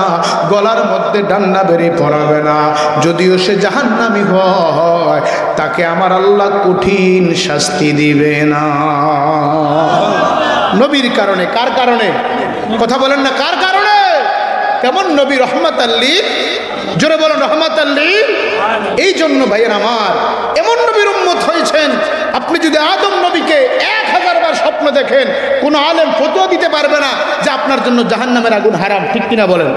গলার মধ্যে ডান্না বেরি পরাবে না। যদিও সে জাহান্নামী হয়, তাকে আমার আল্লাহ কঠিন শাস্তি দিবে না। নবীর কারণে। কার কারণে? কথা বলেন না, কার কারণে? কেমন নবী? রহমাতাল লিল, জোরে বলেন রহমাতাল লিল। এই জন্য ভাইয়ের আমার, এমন নবীর উম্মত হয়েছেন, আপনি যদি আদম নবীকে 1000 বার স্বপ্ন দেখেন, কোন আলেম ফতোয়া দিতে পারবে না যে আপনার জন্য জাহান্নামের আগুন হারাম, ঠিক কিনা বলেন?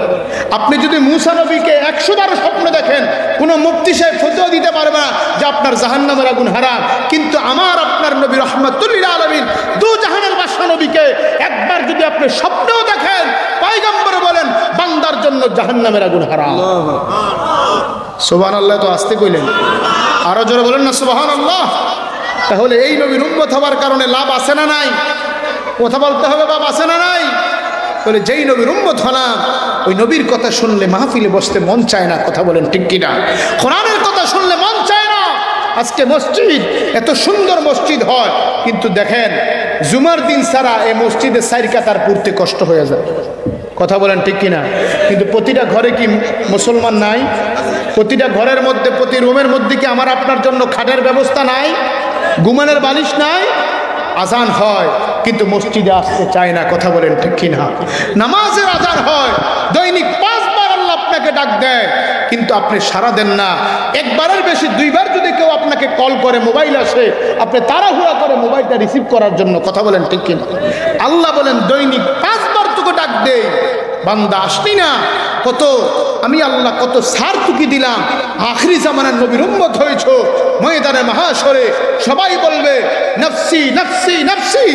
আপনি যদি মুসা নবীকে 100 বার স্বপ্ন দেখেন, কোন মুফতি সাহেব ফতোয়া দিতে পারবে না যে আপনার জাহান্নামের আগুন হারাম। কিন্তু আমার আপনার নবী রাহমাতুল লিল আলামিন, দু জাহানের বাদশা নবীকে একবার যদি আপনি স্বপ্নেও দেখেন, পয়গম্বর বলেন বান্দার জন্য জাহান্নামের আগুন হারাম। সুবহানাল্লাহ। তো আসতে কইলেন, আরো জোরে বলেন না সুবহানাল্লাহ। তাহলে এই নবীর উম্মত হওয়ার কারণে লাভ আছে না নাই? কথা বলতে হবে, লাভ আছে না নাই? বলে যেই নবীর উম্মত হলাম, ওই নবীর কথা শুনলে মাহফিলে বসতে মন চায় না। কথা বলেন ঠিক কিনা? কোরআনের কথা শুনলে মন চায় না। আজকে মসজিদ এত সুন্দর মসজিদ হয়, কিন্তু দেখেন জুমার দিন ছাড়া এই মসজিদে 4 কাতার পড়তে কষ্ট হয়ে যায়। কথা বলেন ঠিক কিনা? কিন্তু প্রতিটা ঘরে কি মুসলমান নাই? প্রতিটা ঘরের মধ্যে, প্রতি রুমের মধ্যে কি আমার আপনার জন্য খাটের ব্যবস্থা নাই? ঘুমানোর বালিশ নাই? আজান হয় কিন্তু মসজিদে আসতে চায় না। কথা বলেন ঠিক কিনা? নামাজের আজান হয়, দৈনিক 5 বার আল্লাহ আপনাকে ডাক দেয়, কিন্তু আপনি সাড়া দেন না। একবারের বেশি 2 বার যদি কেউ আপনাকে কল করে, মোবাইল আসে, আপনি তাড়াহুড়া করে মোবাইলটা রিসিভ করার জন্য। কথা বলেন ঠিক কিনা? আল্লাহ বলেন দৈনিক 5 বার তোকে ডাক দেয়, বান্দা আসলি না? কত আমি আল্লাহ কত সার তুকি দিলাম। আখরি জামানার নবীর উম্মত হয়েছো, ময়দানে মাহাশরে সবাই বলবে নফসি নফসি নফসি।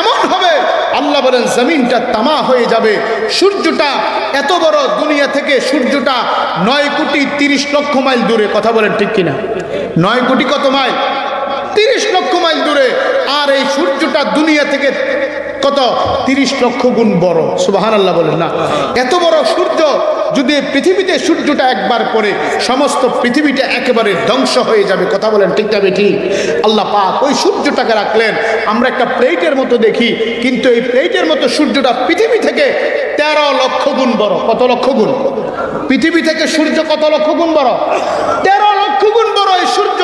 এমন হবে আল্লাহ বলেন জমিনটা তামা হয়ে যাবে। সূর্যটা এত বড়, দুনিয়া থেকে সূর্যটা 9 কোটি 30 লক্ষ মাইল দূরে। কথা বলেন ঠিক কিনা? 9 কোটি কত মাইল? 30 লক্ষ মাইল দূরে। আর এই সূর্যটা দুনিয়া থেকে কত? 30 লক্ষ গুণ বড়। সুবহানাল্লাহ বলেন না? এত বড় সূর্য যদি পৃথিবীতে সূর্যটা একবার পড়ে, সমস্ত পৃথিবীটা একেবারে ধ্বংস হয়ে যাবে। কথা বলেন ঠিক না ঠিক? আল্লাহ পাক ওই সূর্যটাকে রাখলেন। আমরা একটা প্লেটের মতো দেখি, কিন্তু এই প্লেটের মতো সূর্যটা পৃথিবী থেকে 13 লক্ষ গুণ বড়। কত লক্ষ গুণ? পৃথিবী থেকে সূর্য কত লক্ষ গুণ বড়? 13 লক্ষ গুণ বড় এই সূর্য।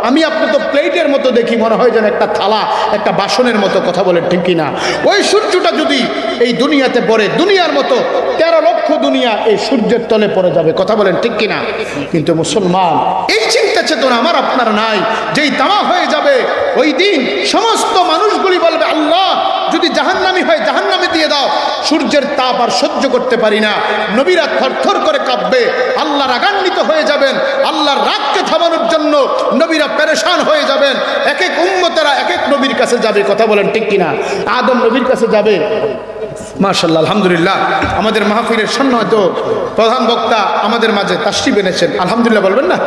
আমি আপনি তো প্লেটের মতো দেখি, মনে হয় যেন একটা থালা, একটা বাসনের মতো। কথা বলেন ঠিক কিনা? ওই সূর্যটা যদি এই দুনিয়াতে পড়ে, দুনিয়ার মতো 13 লক্ষ দুনিয়া এই সূর্যের তলে পড়ে যাবে। কথা বলেন ঠিক কিনা? কিন্তু মুসলমান এই চিন্তা চেতনা আমার আপনার নাই। যেই তামা হয়ে যাবে, ওই দিন সমস্ত মানুষগুলি বলবে আল্লাহ যদি জাহান্নামী হয় জাহান্নামে দিয়ে দাও। সূর্যের তাপ আর সহ্য করতে পারি না। নবীরা থরথর করে কাঁপবে, আল্লাহ রাগান্বিত হয়ে যাবেন, আল্লাহর রাগকে থামানোর জন্য নবীরা পেরেশান হয়ে যাবেন। এক এক উম্মতেরা এক এক নবীর কাছে যাবে, কথা বলেন ঠিক কিনা? আদম নবীর কাছে যাবে। মাশাআল্লাহ, আলহামদুলিল্লাহ, আমাদের মাহফিলের সম্মানিত প্রধান বক্তা আমাদের মাঝে তাশরিফ এনেছেন, আলহামদুলিল্লাহ বলবেন না?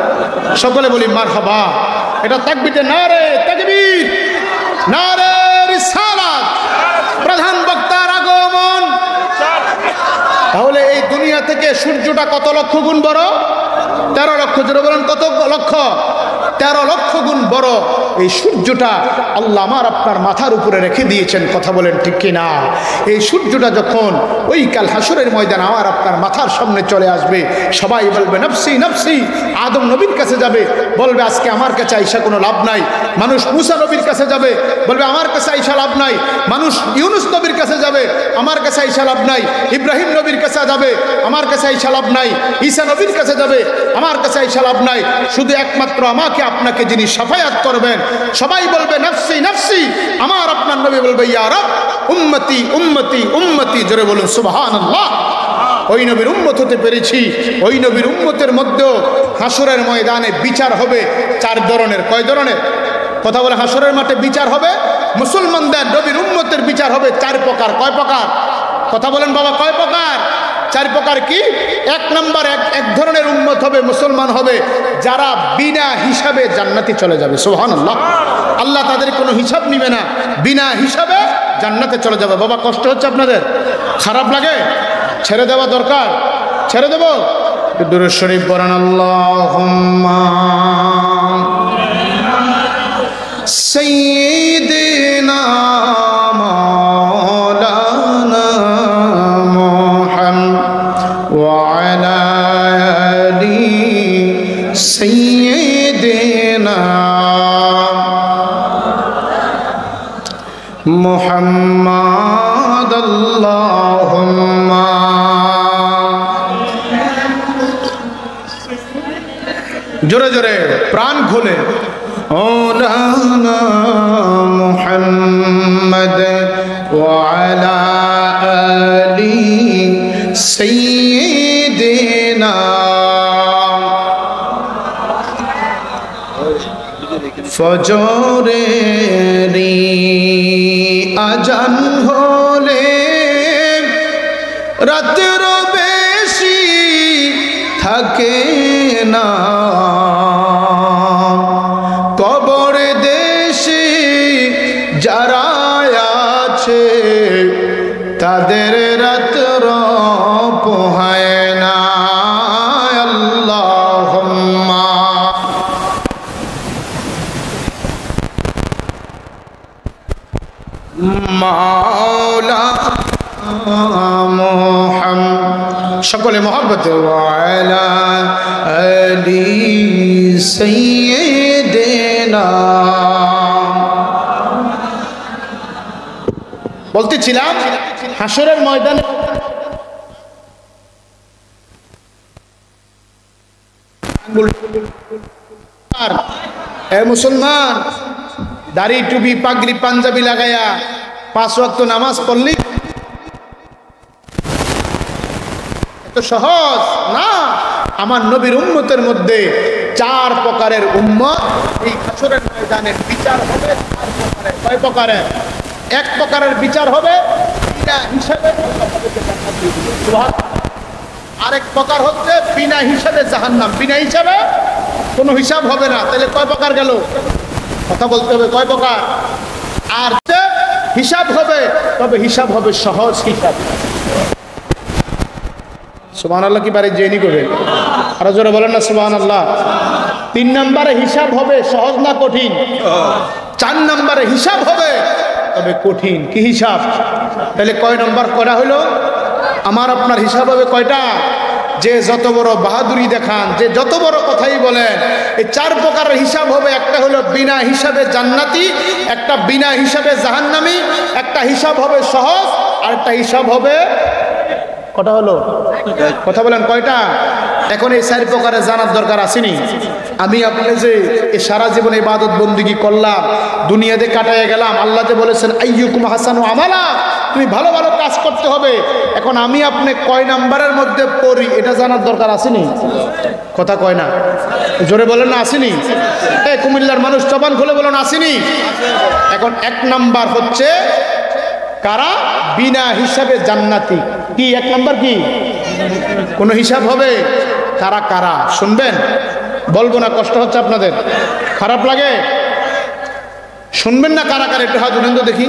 সকলে বলি মারহাবা। এটা তাকবীরে নারে তাকবীর, নারে রিসালাত, প্রধান বক্তার আগমন। তাহলে এই দুনিয়া থেকে সূর্যটা কত লক্ষ গুণ বড়? 13 লক্ষ। জোরে বলেন কত লক্ষ? 13 লক্ষ গুণ বড় এই সূর্যটা আল্লাহ আমার আপনার মাথার উপরে রেখে দিয়েছেন, কথা বলেন ঠিক কিনা? এই সূর্যটা যখন ওই কাল হাসরের ময়দান আমার আপনার মাথার সামনে চলে আসবে, সবাই বলবে নফসি নফসি। আদম নবীর কাছে যাবে, বলবে আজকে আমার কাছে আইসা কোনো লাভ নাই। মানুষ মুসা নবীর কাছে যাবে, বলবে আমার কাছে আইসা লাভ নাই। মানুষ ইউনুস নবীর কাছে যাবে, আমার কাছে আইসা লাভ নাই। ইব্রাহিম নবীর কাছে যাবে, আমার কাছে আইসা লাভ নাই। ঈসা নবীর কাছে যাবে, আমার কাছে আইসা লাভ নাই। শুধু একমাত্র আমাকে আপনাকে যিনি শাফায়াত করবেন, সবাই বলবে নফসি নফসি। আমার আপনার নবী বলবে ইয়া রব উম্মতি উম্মতি উম্মতি। জোরে বলুন সুবহানাল্লাহ। ওই নবীর উম্মত হতে পেরেছি। ওই নবীর উম্মতের মধ্যে হাসরের ময়দানে বিচার হবে 4 ধরনের। কয় ধরনের? কথা বলে হাসরের মাঠে বিচার হবে মুসলমানদের, নবীর উম্মতের বিচার হবে 4 প্রকার। কয় প্রকার? কথা বলেন বাবা, কয় প্রকার? 4 প্রকার। কি? 1 নম্বর, এক ধরনের উম্মত হবে, মুসলমান হবে, যারা বিনা হিসাবে জান্নাতে চলে যাবে। সুবহানাল্লাহ। আল্লাহ তাদের কোনো হিসাব নিবে না, বিনা হিসাবে জান্নাতে চলে যাবে। বাবা কষ্ট হচ্ছে আপনাদের? খারাপ লাগে? ছেড়ে দেওয়া দরকার? ছেড়ে দেব? দুরূদ শরীফ পড়েন। আল্লাহুম্মা সাইয়্যিদিনা মাওলানা মুহাম্মদ ওয়া আলা আলি সাইয়্যিদিনা মুহাম্মদ। আল্লাহুম্মা জোরে জোরে প্রাণ খুলে মাওলানা মুহাম্মদ ওয়া আলা আলি সাইয়্যিদিনা। ফজরের আজান হলে রাতের বেশি থাকে না, কবর দেশে যারা আছে তাদের রাতের পোহায় না। আল্লাহুম্মা মাওলানা মুহাম্মদ। সকলে মহব্বতে ওয়া আলা আলি সাইয়্যিদিনা। বলতেছিলাম হাসরের ময়দানে মুসলমান দাড়ি টুপি পাগড়ি পাঞ্জাবি লাগাইয়া 5 ওয়াক্ত নামাজ পড়লি এত সহজ না। আমার নবীর উম্মতের মধ্যে 4 প্রকারের উম্মত এই হাসরের ময়দানে বিচার হবে 4 প্রকারের। কয় প্রকারের? 1 প্রকারের বিচার হবে বিনা হিসাবে, আরেক প্রকার হচ্ছে বিনা হিসাবে জাহান্নাম। বিনা হিসাবে কোনো হিসাব হবে না। তাহলে কয় প্রকার গেল? কথা বলতে হবে, কয় প্রকার? আর হিসাব হবে, তবে হিসাব হবে সহজ হিসাব। সুবহানাল্লাহ কি পারে জেনি করবে? আরো জোরে বলেন না সুবহানাল্লাহ। 3 নম্বরে হিসাব হবে সহজ না কঠিন? 4 নম্বরে হিসাব হবে তবে কঠিন। কি হিসাব? তাহলে কয় নম্বর করা হলো? আমার আপনার হিসাব হবে কয়টা? যে যত বড় বাহাদুরি দেখান, যে যত বড় কথাই বলেন, এই 4 প্রকারের হিসাব হবে। একটা হলো বিনা হিসাবে জান্নাতি, একটা বিনা হিসাবে জাহান্নামী, একটা হিসাব হবে সহজ, আর একটা হিসাব হবে কটা হলো? কথা বলেন কয়টা? এখন এই 4 প্রকারের জানার দরকার আসেনি? আমি আপনি যে এই সারা জীবনে ইবাদত বন্দেগী করলাম, দুনিয়াতে কাটাইয়া গেলাম, আল্লাহ যে বলেছেন আইয়ুকুম হাসানু আমালা, তুমি ভালো ভালো কাজ করতে হবে। এখন আমি আপনি কয় নাম্বারের মধ্যে পড়ি এটা জানার দরকার আসেনি? কথা কয় না, জোরে বলেন না আসেনি? এই কুমিল্লার মানুষ জবান খুলে বলেন আসেনি? এখন 1 নাম্বার হচ্ছে কারা বিনা হিসাবে জান্নাতি। কি 1 নাম্বার? কি কোনো হিসাব হবে? কারা কারা শুনবেন? বলবো না, কষ্ট হচ্ছে আপনাদের, খারাপ লাগে? শুনবেন না কারা কারা? একটু হাত উঠেন তো দেখি।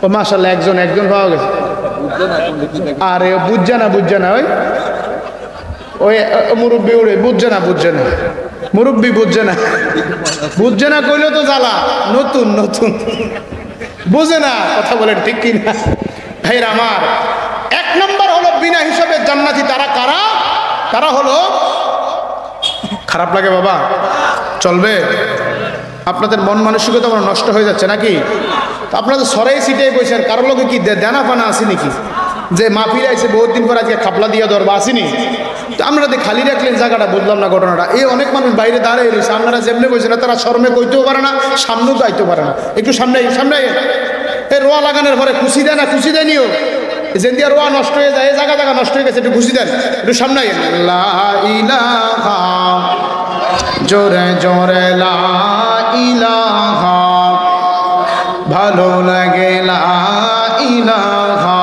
ও মাশাআল্লাহ, একজন পাওয়া গেছে। আরে বুঝছে না ওই মুরব্বী উড়ে বুঝছে না মুরব্বী বুঝছে না কইলেও তো জ্বালা। নতুন বুঝে না, কথা বলেন ঠিক কি না ভাইরা আমার? 1 নম্বর হলো বিনা হিসাবে জান্নাতি। তারা কারা? তারা হলো, খারাপ লাগে বাবা, চলবে? আপনাদের মন মানসিকতা আমার নষ্ট হয়ে যাচ্ছে নাকি? আপনাদের সরাই সিটাই বসেন, কারোর লোকে কি দেনা পানা আসে নাকি? যে মাহফিল আইছে বহুত দিন পর আজকে খাপলা দিয়ে দরবা আসেনি? তো আপনারা খালি রাখলেন জায়গাটা, বুঝলাম না ঘটনাটা। এই অনেক মানুষ বাইরে দাঁড়িয়ে রয়েছে, আপনারা যেমনি বসে না, তারা শর্মে কইতেও পারে না, সামনেও যাইতেও পারে না। একটু সামনে এই রোয়া লাগানোর পরে খুশি দেয় নিও, যেন দিয়ে রোয়া নষ্ট হয়ে যায়, এই জায়গা নষ্ট হয়ে গেছে, একটু খুশি দেন, একটু সামনে। লা ইলাহা, জোরে জোরে লা ইলাহা, ভালো লাগে লা ইলাহা,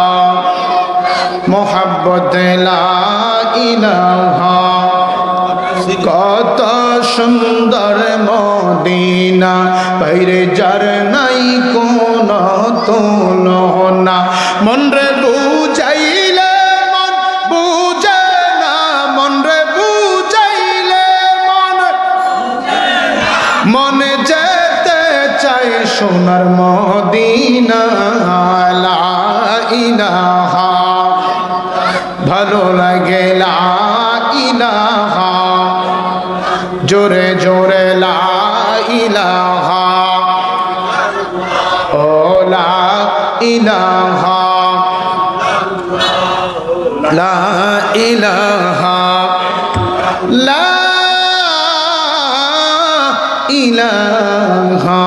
মোহাব্বত লা ইলাহা, কত সুন্দর মদিনা, বাইরে যার নাই কোন তুলনা। মন রে বুঝাইলে মন বুঝে না, মন রে বুঝাইলে মনে যেতে চাই সোনার মদিনা। লা ইলাহা, ভালো লাগে লা ইলাহা, জোরে জোরে লা ইলাহা, ও লা ইলাহা, লা ইলাহা, লা ইলাহা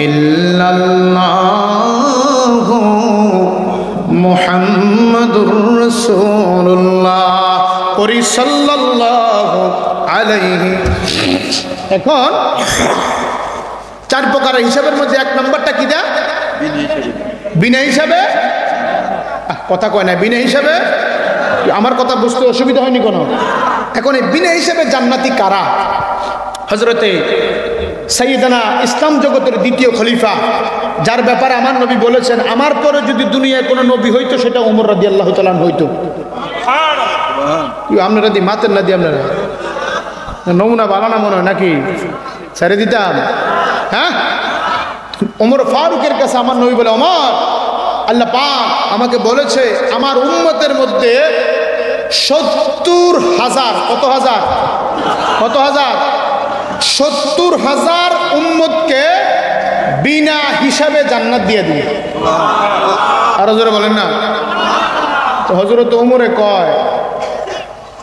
ইল্লাল্লাহ মুহাম্মাদুর রাসূলুল্লাহ পরি সাল্লাল্লাহু আলাইহি। এখন 4 প্রকারের হিসাবের মধ্যে 1 নম্বরটা কি দা? বিনা হিসাবে। কথা কয় না, বিনা হিসাবে। আমার কথা বুঝতে অসুবিধা হয়নি কোনো? এখন এই বিনা হিসাবে জান্নাতি কারা? হযরতে সাইয়েদনা ইসলাম জগতের 2য় খলিফা, যার ব্যাপারে আমার নবী বলেছেন, আমার পরে যদি দুনিয়ায় কোনো নবী হইতো সেটা ওমর রাদিয়াল্লাহু তাআলা হইতো। আপনারা দি মাতেন না দি, আপনারা নমুনা বানানা মনে হয় নাকি? ছেড়ে দিতাম। হ্যাঁ, ওমর ফারুকের কাছে আমার নবী বলে, ওমর, আল্লাহ পাক আমাকে বলেছে আমার উম্মতের মধ্যে 70,000, কত হাজার? 70,000 উম্মতকে বিনা হিসাবে জান্নাত দিয়ে দিবে। আর জোরে বলেন না। তো হযরত ওমরে কয়,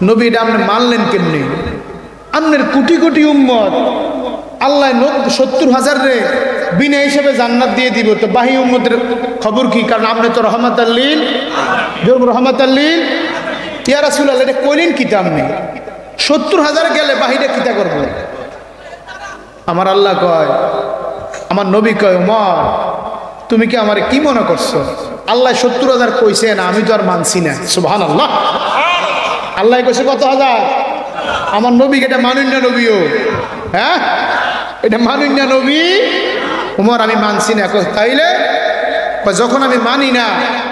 নবী এটা আপনি মানলেন কেমনি? আপনার কোটি কোটি উম্মত, আল্লাহ 70,000 রে বিনা হিসাবে জান্নাত দিয়ে দিব, তো বাহি উম্মতের খবর কি? কারণ আপনি তো রহমাতাল লিল ইয়া রাসূলুল্লাহ, এটা কইলেন কিতা? আপনি 70,000 গেলে বাহিরে কিতা করব? আমার আল্লাহ কয়, আমার নবী কয়, ওমর তুমি কি আমারে কি মনে করছো? আল্লাহ 70,000 কইছে না, আমি তো আর মানছি না। সুবহানাল্লাহ। আল্লাহ কইছে কত হাজার? আমার নবীকে এটা মানুন না নবীও। হ্যাঁ, এটা মানুন না নবী। ওমর আমি মানছি না। তাইলে যখন আমি মানি না,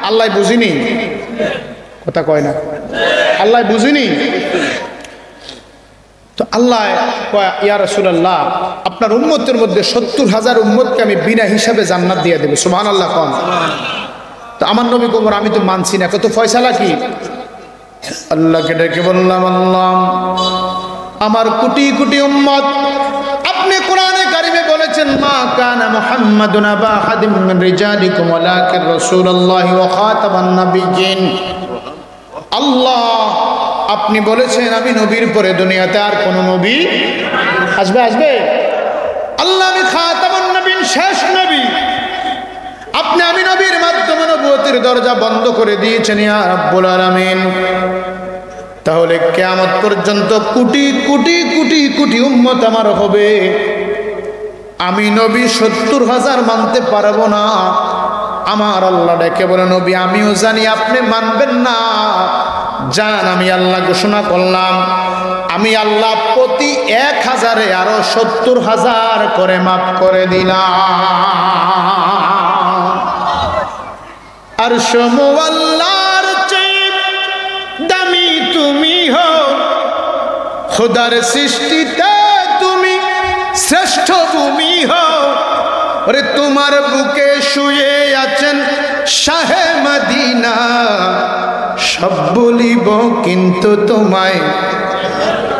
আল্লাহ বুঝিনি? কথা কয় না, আল্লাহ বুঝিনি? তো আল্লাহ কয়, ইয়া রাসূলুল্লাহ, আপনার উম্মতের মধ্যে 70,000 উম্মতকে আমি বিনা হিসাবে জান্নাত দিয়ে দেব। সুবহানাল্লাহ কোন? তো আমার নবী কোমর আমি তো মানছি না। কত ফয়সালা কি? আল্লাহকে ডেকে বললাম, আল্লাহ আমার কোটি কোটি উম্মত, আপনি কোরআনে কারিমে বলেছেন, মা কানা মুহাম্মাদুন আবা আহাদিম মিন রিজালিকুম ওয়ালাকিন রাসূলুল্লাহি ওয়া খাতামান নাবিয়্যিন। আল্লাহ আপনি বলেছেন আমি নবীর পরে দুনিয়াতে আর কোন নবী আসবে? আল্লাহ আমি খাতামুন নবীন, শেষ নবী। আপনি আমি নবীর মাধ্যমে জান্নাতের দরজা বন্ধ করে দিয়েছেন ইয়া রাব্বুল আলামিন। তাহলে কিয়ামত পর্যন্ত কোটি কোটি কোটি কোটি উম্মত আমার হবে, আমি নবী 70,000 মানতে পারবো না। আমার আল্লাহ ডেকে বলে, নবী আমিও জানি আপনি মানবেন না, জান আমি আল্লাহ ঘোষণা করলাম, আমি আল্লাহ প্রতি 1000-এ আরো 70,000 করে মাফ করে দিলাম। আর সমুয়াল্লাহর চেয়ে দামি তুমি হও, খোদার সৃষ্টিতে তুমি শ্রেষ্ঠ ভূমি হও। ওরে তোমার বুকে শুয়ে আছেন শাহে মদিনা, সব বলিব কিন্তু তোমায়।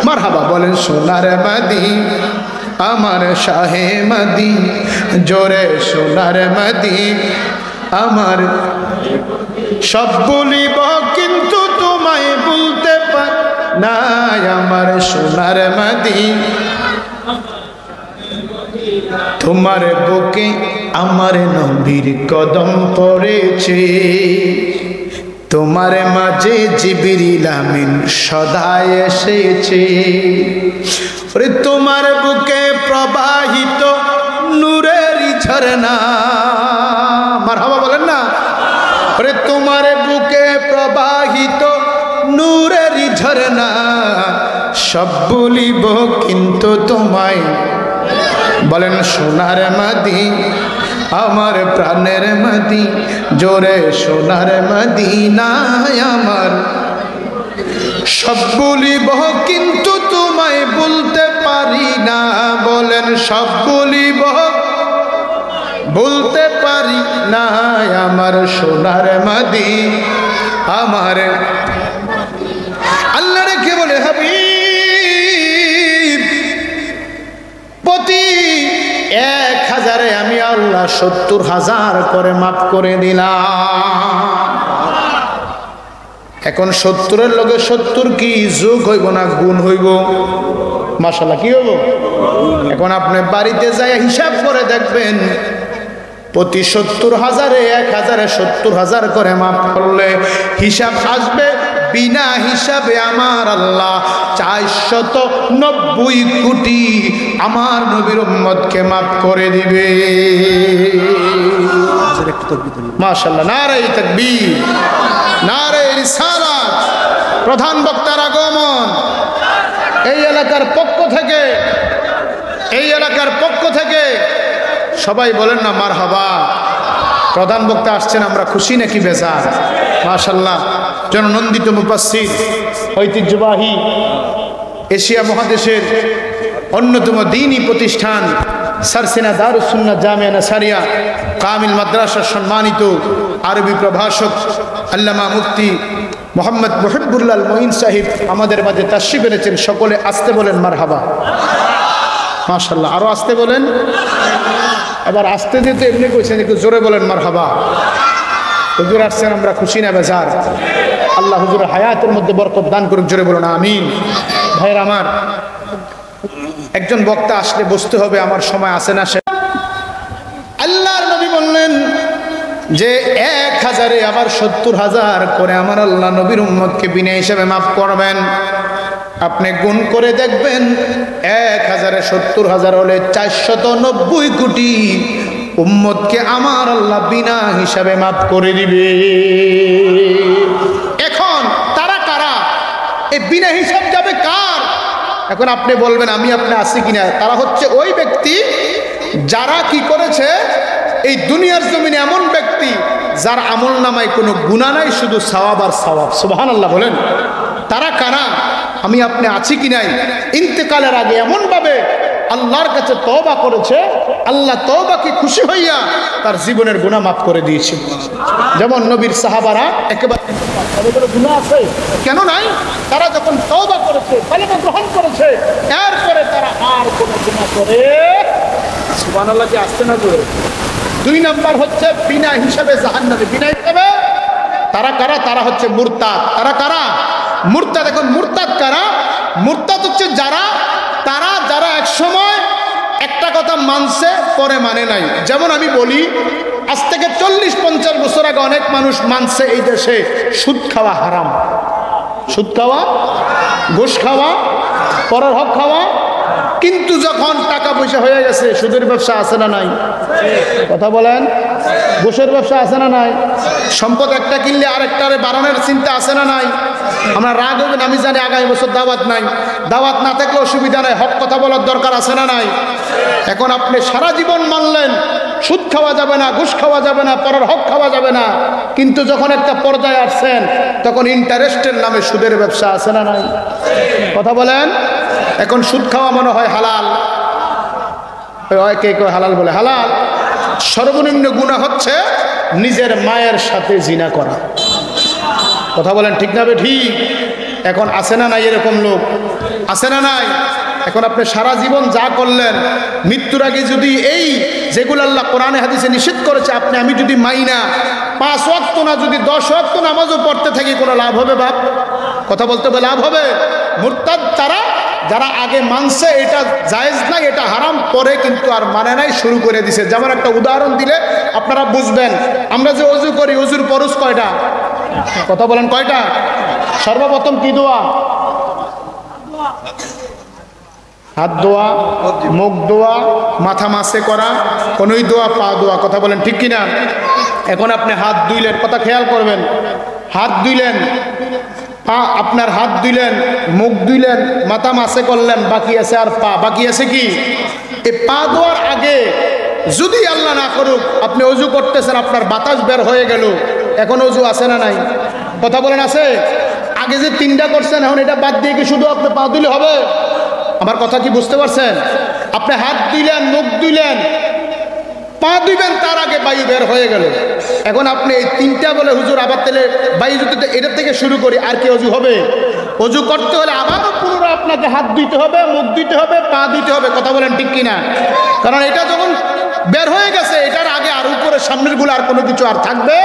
মারহাবা বলেন সোনার মাদি আমার শাহে মদি, জোরে সোনার মাদি আমার। সব বলিব কিন্তু তোমায় বলতে পার না, আমার সোনার মাদি। তোমার বুকে আমার নবীর কদম পড়েছে, তোমার মাঝে জিবরিল আমিন সদা এসেছে। ওরে তোমার বুকে প্রবাহিত নূরের ঝরনা, মারহাবা বলেন না। ওরে তোমার বুকে প্রবাহিত নূরের ঝরনা, সব বলিব কিন্তু তোমায়। বলেন সোনার মাদি আমার প্রাণের মাদি, জোরে সোনার মদিনায় আমার। সব বলিব কিন্তু তোমায় বলতে পারি না, বলেন সব বলিব বলতে পারি না, আমার সোনার মাদি আমার। আল্লাহ রেখে বলে হাবিব প্রতি 1000-এ আমি আল্লাহ 70,000 করে মাফ করে দিলাম। এখন 70-এর লগে 70 কি যোগ হইব না গুণ হইব? মাশাআল্লাহ কি হইব? এখন আপনি বাড়িতে যাই হিসাব করে দেখবেন, প্রতি 70,000-এ 1000-এ 70,000 করে মাফ করলে হিসাব আসবে বিনা হিসাবে আমার আল্লাহ 490 কোটি আমার নবীর উম্মতকে মাফ করে দিবে। মাশাআল্লাহ, নারে তাকবীর, নারে রিসালাত। প্রধান বক্তার আগমন এই এলাকার পক্ষ থেকে, এই এলাকার পক্ষ থেকে সবাই বলেন না মারহাবা। প্রধান বক্তা আসছেন, আমরা খুশি নাকি বেজার? মাশাআল্লাহ, জননন্দিত মুফাসসির, ঐতিহ্যবাহী এশিয়া মহাদেশের অন্যতম দ্বীনী প্রতিষ্ঠান সারসিনা দারুস সুন্নাহ জামিয়া নাসারিয়া কামিল মাদ্রাসার সম্মানিত আরবি প্রভাষক আল্লামা মুফতি মোহাম্মদ মুহিবুল্লাহ মঈন সাহেব আমাদের মাঝে তাশরিফ এনেছেন। সকলে আসতে বলেন মারহাবা। মাশাআল্লাহ, আরো আসতে বলেন। এবার আসতে যেতে এমনি কইছেন, একটু জোরে বলেন মারহাবা। হুজুর আসছেন, আমরা খুশি না বেজার? আল্লাহ হুজুরের হায়াতের মধ্যে বরকত দান করুক, জোরে বলুন আমিন। ভাইয়ের আমার, একজন বক্তা আসলে বসতে হবে, আমার সময় আসে না। সে আল্লাহর নবী বললেন যে 1000-এ আবার 70,000 করে আমার আল্লাহ নবীর উম্মতকে বিনা হিসাবে মাফ করবেন। আপনি গুণ করে দেখবেন, 1000-এ 70,000 হলে 490 কোটি উম্মতকে আমার আল্লাহ বিনা হিসাবে মাফ করে দিবে। এখন তারা কারা? এই বিনা হিসাব যাবে কার? এখন আপনি বলবেন আমি আপনি আছি কিনা। তারা হচ্ছে ওই ব্যক্তি যারা কি করেছে, এই দুনিয়ার জমিনে এমন ব্যক্তি যার আমল নামায় কোনো গুনাহ নাই, শুধু সওয়াব আর সওয়াব। সুবহানাল্লাহ বলেন। তারা কারা? আমি আপনি আছি কি নাই? ইন্তেকালের আগে এমনভাবে আল্লাহর কাছে তওবা করেছে, আল্লাহ তওবাকে খুশি হইয়া তার জীবনের গুনাহ মাফ করে দিয়েছে। যেমন নবীর সাহাবারা একেবারে গুনাহ আছে কেন নাই? তারা যখন তওবা করেছে, কালেমা গ্রহণ করেছে, এরপরে তারা আর কোনো গুনাহ করে। সুবহানাল্লাহ কি আসছে না জোরে? 2 নাম্বার হচ্ছে বিনা হিসাবে জাহান্নামে। বিনা হিসাবে তারা কারা? তারা হচ্ছে মুরতাদ। তারা কারা? মুরতাদ। এখন মুরতাদ কারা? মুরতাদ হচ্ছে যারা এক সময় একটা কথা মানছে, পরে মানে নাই। যেমন আমি বলি, আজ থেকে 40-50 বছর আগে অনেক মানুষ মানছে এই দেশে সুদ খাওয়া হারাম, সুদ খাওয়া, ঘুষ খাওয়া, পরের হক খাওয়া। কিন্তু যখন টাকা পয়সা হয়ে গেছে, সুদের ব্যবসা আছে না নাই? কথা বলেন। ঘুষের ব্যবসা আছে না নাই? সম্পদ একটা কিনলে আরেকটারে বাড়ানোর চিন্তা আছে না নাই? আমরা রাগ হবেন, আমি জানি আগামী বছর দাওয়াত নাই, দাওয়াত না থাকলে অসুবিধা নাই, হক কথা বলার দরকার আছে না নাই? এখন আপনি সারা জীবন মানলেন সুদ খাওয়া যাবে না, ঘুষ খাওয়া যাবে না, পরের হক খাওয়া যাবে না, কিন্তু যখন একটা পর্যায়ে আসছেন তখন ইন্টারেস্টের নামে সুদের ব্যবসা আছে না নাই? কথা বলেন। এখন সুদ খাওয়া মনে হয় হালাল, কে কেউ হালাল বলে। হালাল। সর্বনিম্ন গুনাহ হচ্ছে নিজের মায়ের সাথে জিনা করা। কথা বলেন ঠিক না? ঠিক। এখন আছে না নাই এরকম লোক? আছে না নাই? এখন আপনি সারা জীবন যা করলেন, মৃত্যুর আগে যদি এই যেগুলো আল্লাহ কোরআনে হাদিসে নিষেধ করেছে আপনি আমি যদি মাইনা 5 ওয়াক্ত না, যদি 10 ওয়াক্ত নামাজও পড়তে থাকি, কোনো লাভ হবে বাপ? কথা বলতে হবে, লাভ হবে? মুরতাদ তারা যারা আগে মানছে এটা জায়েজ নাই, এটা হারাম, পরে কিন্তু আর মানে নাই, শুরু করে দিছে। যেমন একটা উদাহরণ দিলে আপনারা বুঝবেন। আমরা যে ওযু করি, ওযুর ফরজ কয়টা? কথা বলেন, কয়টা? সর্বপ্রথম কি দোয়া? হাত দোয়া, মুখ দোয়া, মাথা মাসে করা, কোনই দোয়া, পা দোয়া। কথা বলেন ঠিক কিনা? এখন আপনি হাত ধুইলেন, কথা খেয়াল করবেন, হাত ধুইলেন, পা, আপনার হাত ধুইলেন, মুখ ধুইলেন, মাথা মাসে করলেন, বাকি আছে আর পা। বাকি আছে কি? এই পা ধোয়ার আগে যদি আল্লাহ না করুক আপনি অজু করতেছেন, আপনার বাতাস বের হয়ে গেল, এখন অজু আছে না নাই? কথা বলেন, আছে? আগে যে 3টা করছেন, এখন এটা বাদ দিয়ে কি শুধু আপনি পা ধুলে হবে? আমার কথা কি বুঝতে পারছেন? আপনি হাত দিলেন, মুখ দিলেন, পা দিবেন, তার আগে বায়ু বের হয়ে গেল। এখন আপনি এই 3টা বলে হুজুর আবার তেলে বায়ু যদি এটা থেকে শুরু করি, আর কি অজু হবে? অজু করতে হলে আবারও পুনরায় আপনাকে হাত দিতে হবে, মুখ দিতে হবে, পা দিতে হবে। কথা বলেন ঠিক কিনা? কারণ এটা যখন বের হয়ে গেছে, এটার আগে আর উপরে সামনের গুলো আর কোনো কিছু আর থাকবে।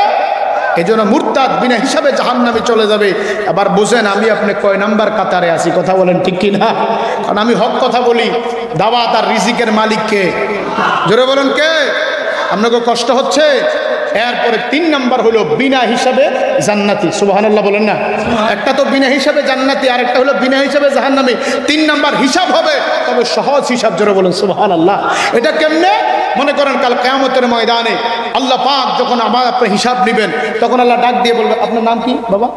এই জন্য মুরতাদ বিনা হিসাবে জাহান্নামে চলে যাবে। আবার বুঝেন আমি আপনি কয় নাম্বার কাতারে আছি? কথা বলেন ঠিক কিনা? কারণ আমি হক কথা বলি। দাওয়াত আর রিজিকের মালিককে, জোরে বলেন কে? আপনাকে কষ্ট হচ্ছে? এরপরে 3 নাম্বার হলো বিনা হিসাবে জান্নাতি। সুবহানাল্লাহ বলেন না? একটা তো বিনা হিসাবে জান্নাতি, আর একটা হলো বিনা হিসাবে জাহান্নামী। 3 নাম্বার হিসাব হবে, তবে সহজ হিসাব। জোরে বলেন সুবহানাল্লাহ। এটা কেমনে? মনে করেন কাল কিয়ামতের ময়দানে আল্লাহ পাক যখন আমার আপনার হিসাব নেবেন, তখন আল্লাহ ডাক দিয়ে বলবে, আপনার নাম কি বাবা?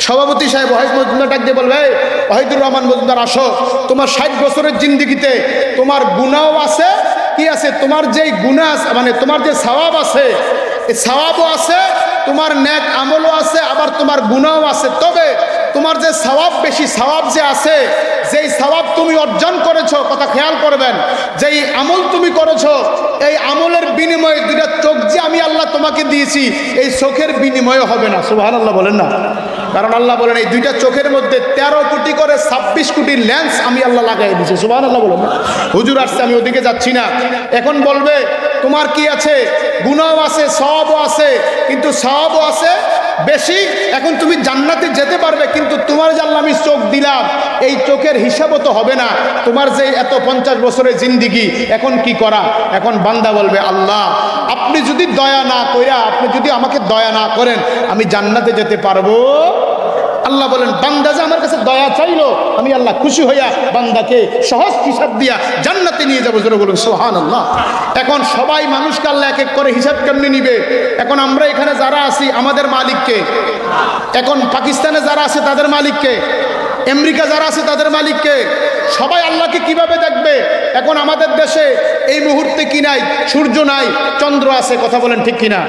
সভাপতি সাহেব ওয়াহিদ মজুমদার ডাক দিয়ে বলবে, ওয়াহিদুর রহমান মজুমদার, আসো, তোমার 60 বছরের জিন্দেগিতে তোমার গুনাহও আছে, কি আছে? তোমার যেই গুনাহ আছে, মানে তোমার যে সওয়াব আছে, এই সওয়াবও আছে, তোমার নেক আমলও আছে, আবার তোমার গুনাহও আছে। তবে তোমার যে সওয়াব বেশি, সওয়াব যে আছে, যেই সওয়াব তুমি অর্জন করেছো, কথা খেয়াল করবেন, যেই আমল তুমি করেছো, এই আমলের বিনিময়ে 2টা চোখ যে আমি আল্লাহ তোমাকে দিয়েছি, এই চোখের বিনিময় হবে না। সুবহানাল্লাহ বলেন না? কারণ আল্লাহ বলেন এই 2টা চোখের মধ্যে 13 কোটি করে 26 কোটি লেন্স আমি আল্লাহ লাগাই দিয়েছি। সুবহানাল্লাহ বলেন না? হুজুর আসছে, আমি ওদিকে যাচ্ছি না। এখন বলবে তোমার কি আছে? গুনাহও আছে, সওয়াবও আছে, কিন্তু সওয়াবও আছে বেশি। এখন তুমি জান্নাতে যেতে পারবে, কিন্তু তোমার যে আল্লাহ আমি চোখ দিলাম, এই চোখের হিসাবও তো হবে না। তোমার যে এত 50 বছরের জিন্দেগি, এখন কি করা? এখন বান্দা বলবে, আল্লাহ আপনি যদি দয়া না কইরা, আপনি যদি আমাকে দয়া না করেন, আমি জান্নাতে যেতে পারবো? আল্লাহ বলেন, বান্দা যে আমার কাছে দয়া চাইলো, আমি আল্লাহ খুশি হইয়া বান্দাকে সহজ হিসাব দিয়া জান্নাতে নিয়ে যাবো। জোরে বলুন সুবহানাল্লাহ। এখন সবাই মানুষকে আল্লাহ এক এক করে হিসাব কেমনে নিবে? এখন আমরা এখানে যারা আছি, আমাদের মালিককে। এখন পাকিস্তানে যারা আছে তাদের মালিককে, আমেরিকা যারা আছে তাদের মালিককে। সবাই আল্লাহকে কিভাবে দেখবে? এখন আমাদের দেশে এই মুহূর্তে কি নাই? সূর্য নাই, চন্দ্র আছে। কথা বলেন ঠিক কিনা?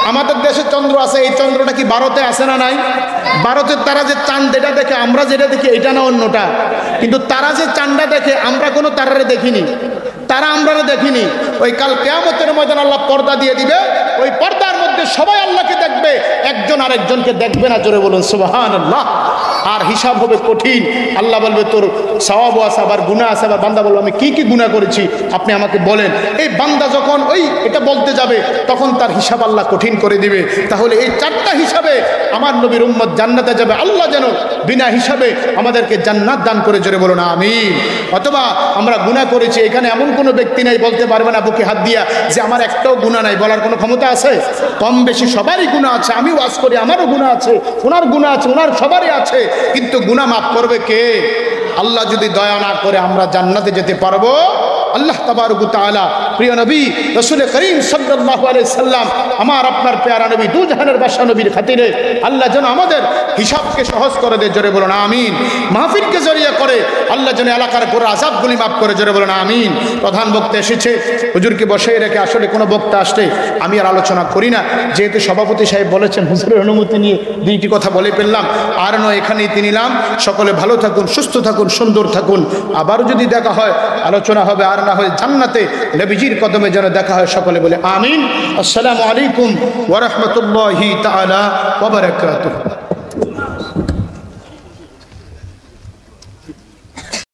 আমাদের দেশে চন্দ্র আছে। এই চন্দ্রটা কি ভারতে আছে না নাই? ভারতের তারা যে চাঁদ এটা দেখে, আমরা যেটা দেখি এটা না অন্যটা। কিন্তু তারা যে চাঁদটা দেখে, আমরা কোনো তারারে দেখিনি, তারা আমরা দেখিনি। ওই কাল কিয়ামতের ময়দানে আল্লাহ পর্দা দিয়ে দিবে, ওই পর্দার মধ্যে সবাই আল্লাহকে দেখবে, একজন আরেকজনকে দেখবে না। জোরে বলুন সুবহানাল্লাহ। আর হিসাব হবে কঠিন। আল্লাহ বলবে তোর সওয়াব আছে, আবার গুনাহ আছে। আবার বান্দা বলবে আমি কি কি গুনাহ করেছি আপনি আমাকে বলেন। এই বান্দা যখন ওই এটা বলতে যাবে, তখন তার হিসাব আল্লাহ কঠিন করে দিবে। তাহলে এই 4টা হিসাবে আমার নবীর উম্মত জান্নাতে যাবে। আল্লাহ যেন বিনা হিসাবে আমাদেরকে জান্নাত দান করে, জোরে বলুন আমিন। অথবা আমরা গুনাহ করেছি, এখানে এমন কোনো ব্যক্তি নাই বলতে পারবে না বুকে হাত দিয়া যে আমার একটাও গুনাহ নাই, বলার কোনো ক্ষমতা আছে? কম বেশি সবারই গুনাহ আছে। আমি ওয়াজ করি, আমারও গুনাহ আছে, ওনার গুনাহ আছে, ওনার সবারই আছে, কিন্তু গুনাহ মাফ করবে কে? আল্লাহ যদি দয়া না করে আমরা জান্নাতে যেতে পারবো? আল্লাহ তাবারক ওয়া তাআলা প্রিয় নবী রাসূল করিম সাল্লাল্লাহু আলাইহি সাল্লাম, আমার আপনার প্যারা নবী, দু জাহানের বাদশা নবীর খাতিরে আল্লাহ যেন আমাদের হিসাবকে সহজ করে দেয়, জোরে বলুন আমিন। মাহফিলকে জড়িয়ে করে আল্লাহ যেন এলাকার পুরো আযাবগুলি মাফ করে, জোরে বলুন আমিন। প্রধান বক্তা এসেছে, হুজুরকে বসাই রেখে আসলে কোনো বক্তা আসলে আমি আর আলোচনা করি না, যেহেতু সভাপতি সাহেব বলেছেন, হুজুরের অনুমতি নিয়ে দুইটি কথা বলে ফেললাম। আর নয়, এখানেই তিনি নাম। সকলে ভালো থাকুন, সুস্থ থাকুন, সুন্দর থাকুন। আবারও যদি দেখা হয় আলোচনা হবে, আর না হয় জান্নাতে নবীজির কদমে যেন দেখা হয়। সকলে বলে আমিন। আসসালামু আলাইকুম ওয়া রাহমাতুল্লাহি তাআলা ওয়া বারাকাতুহু।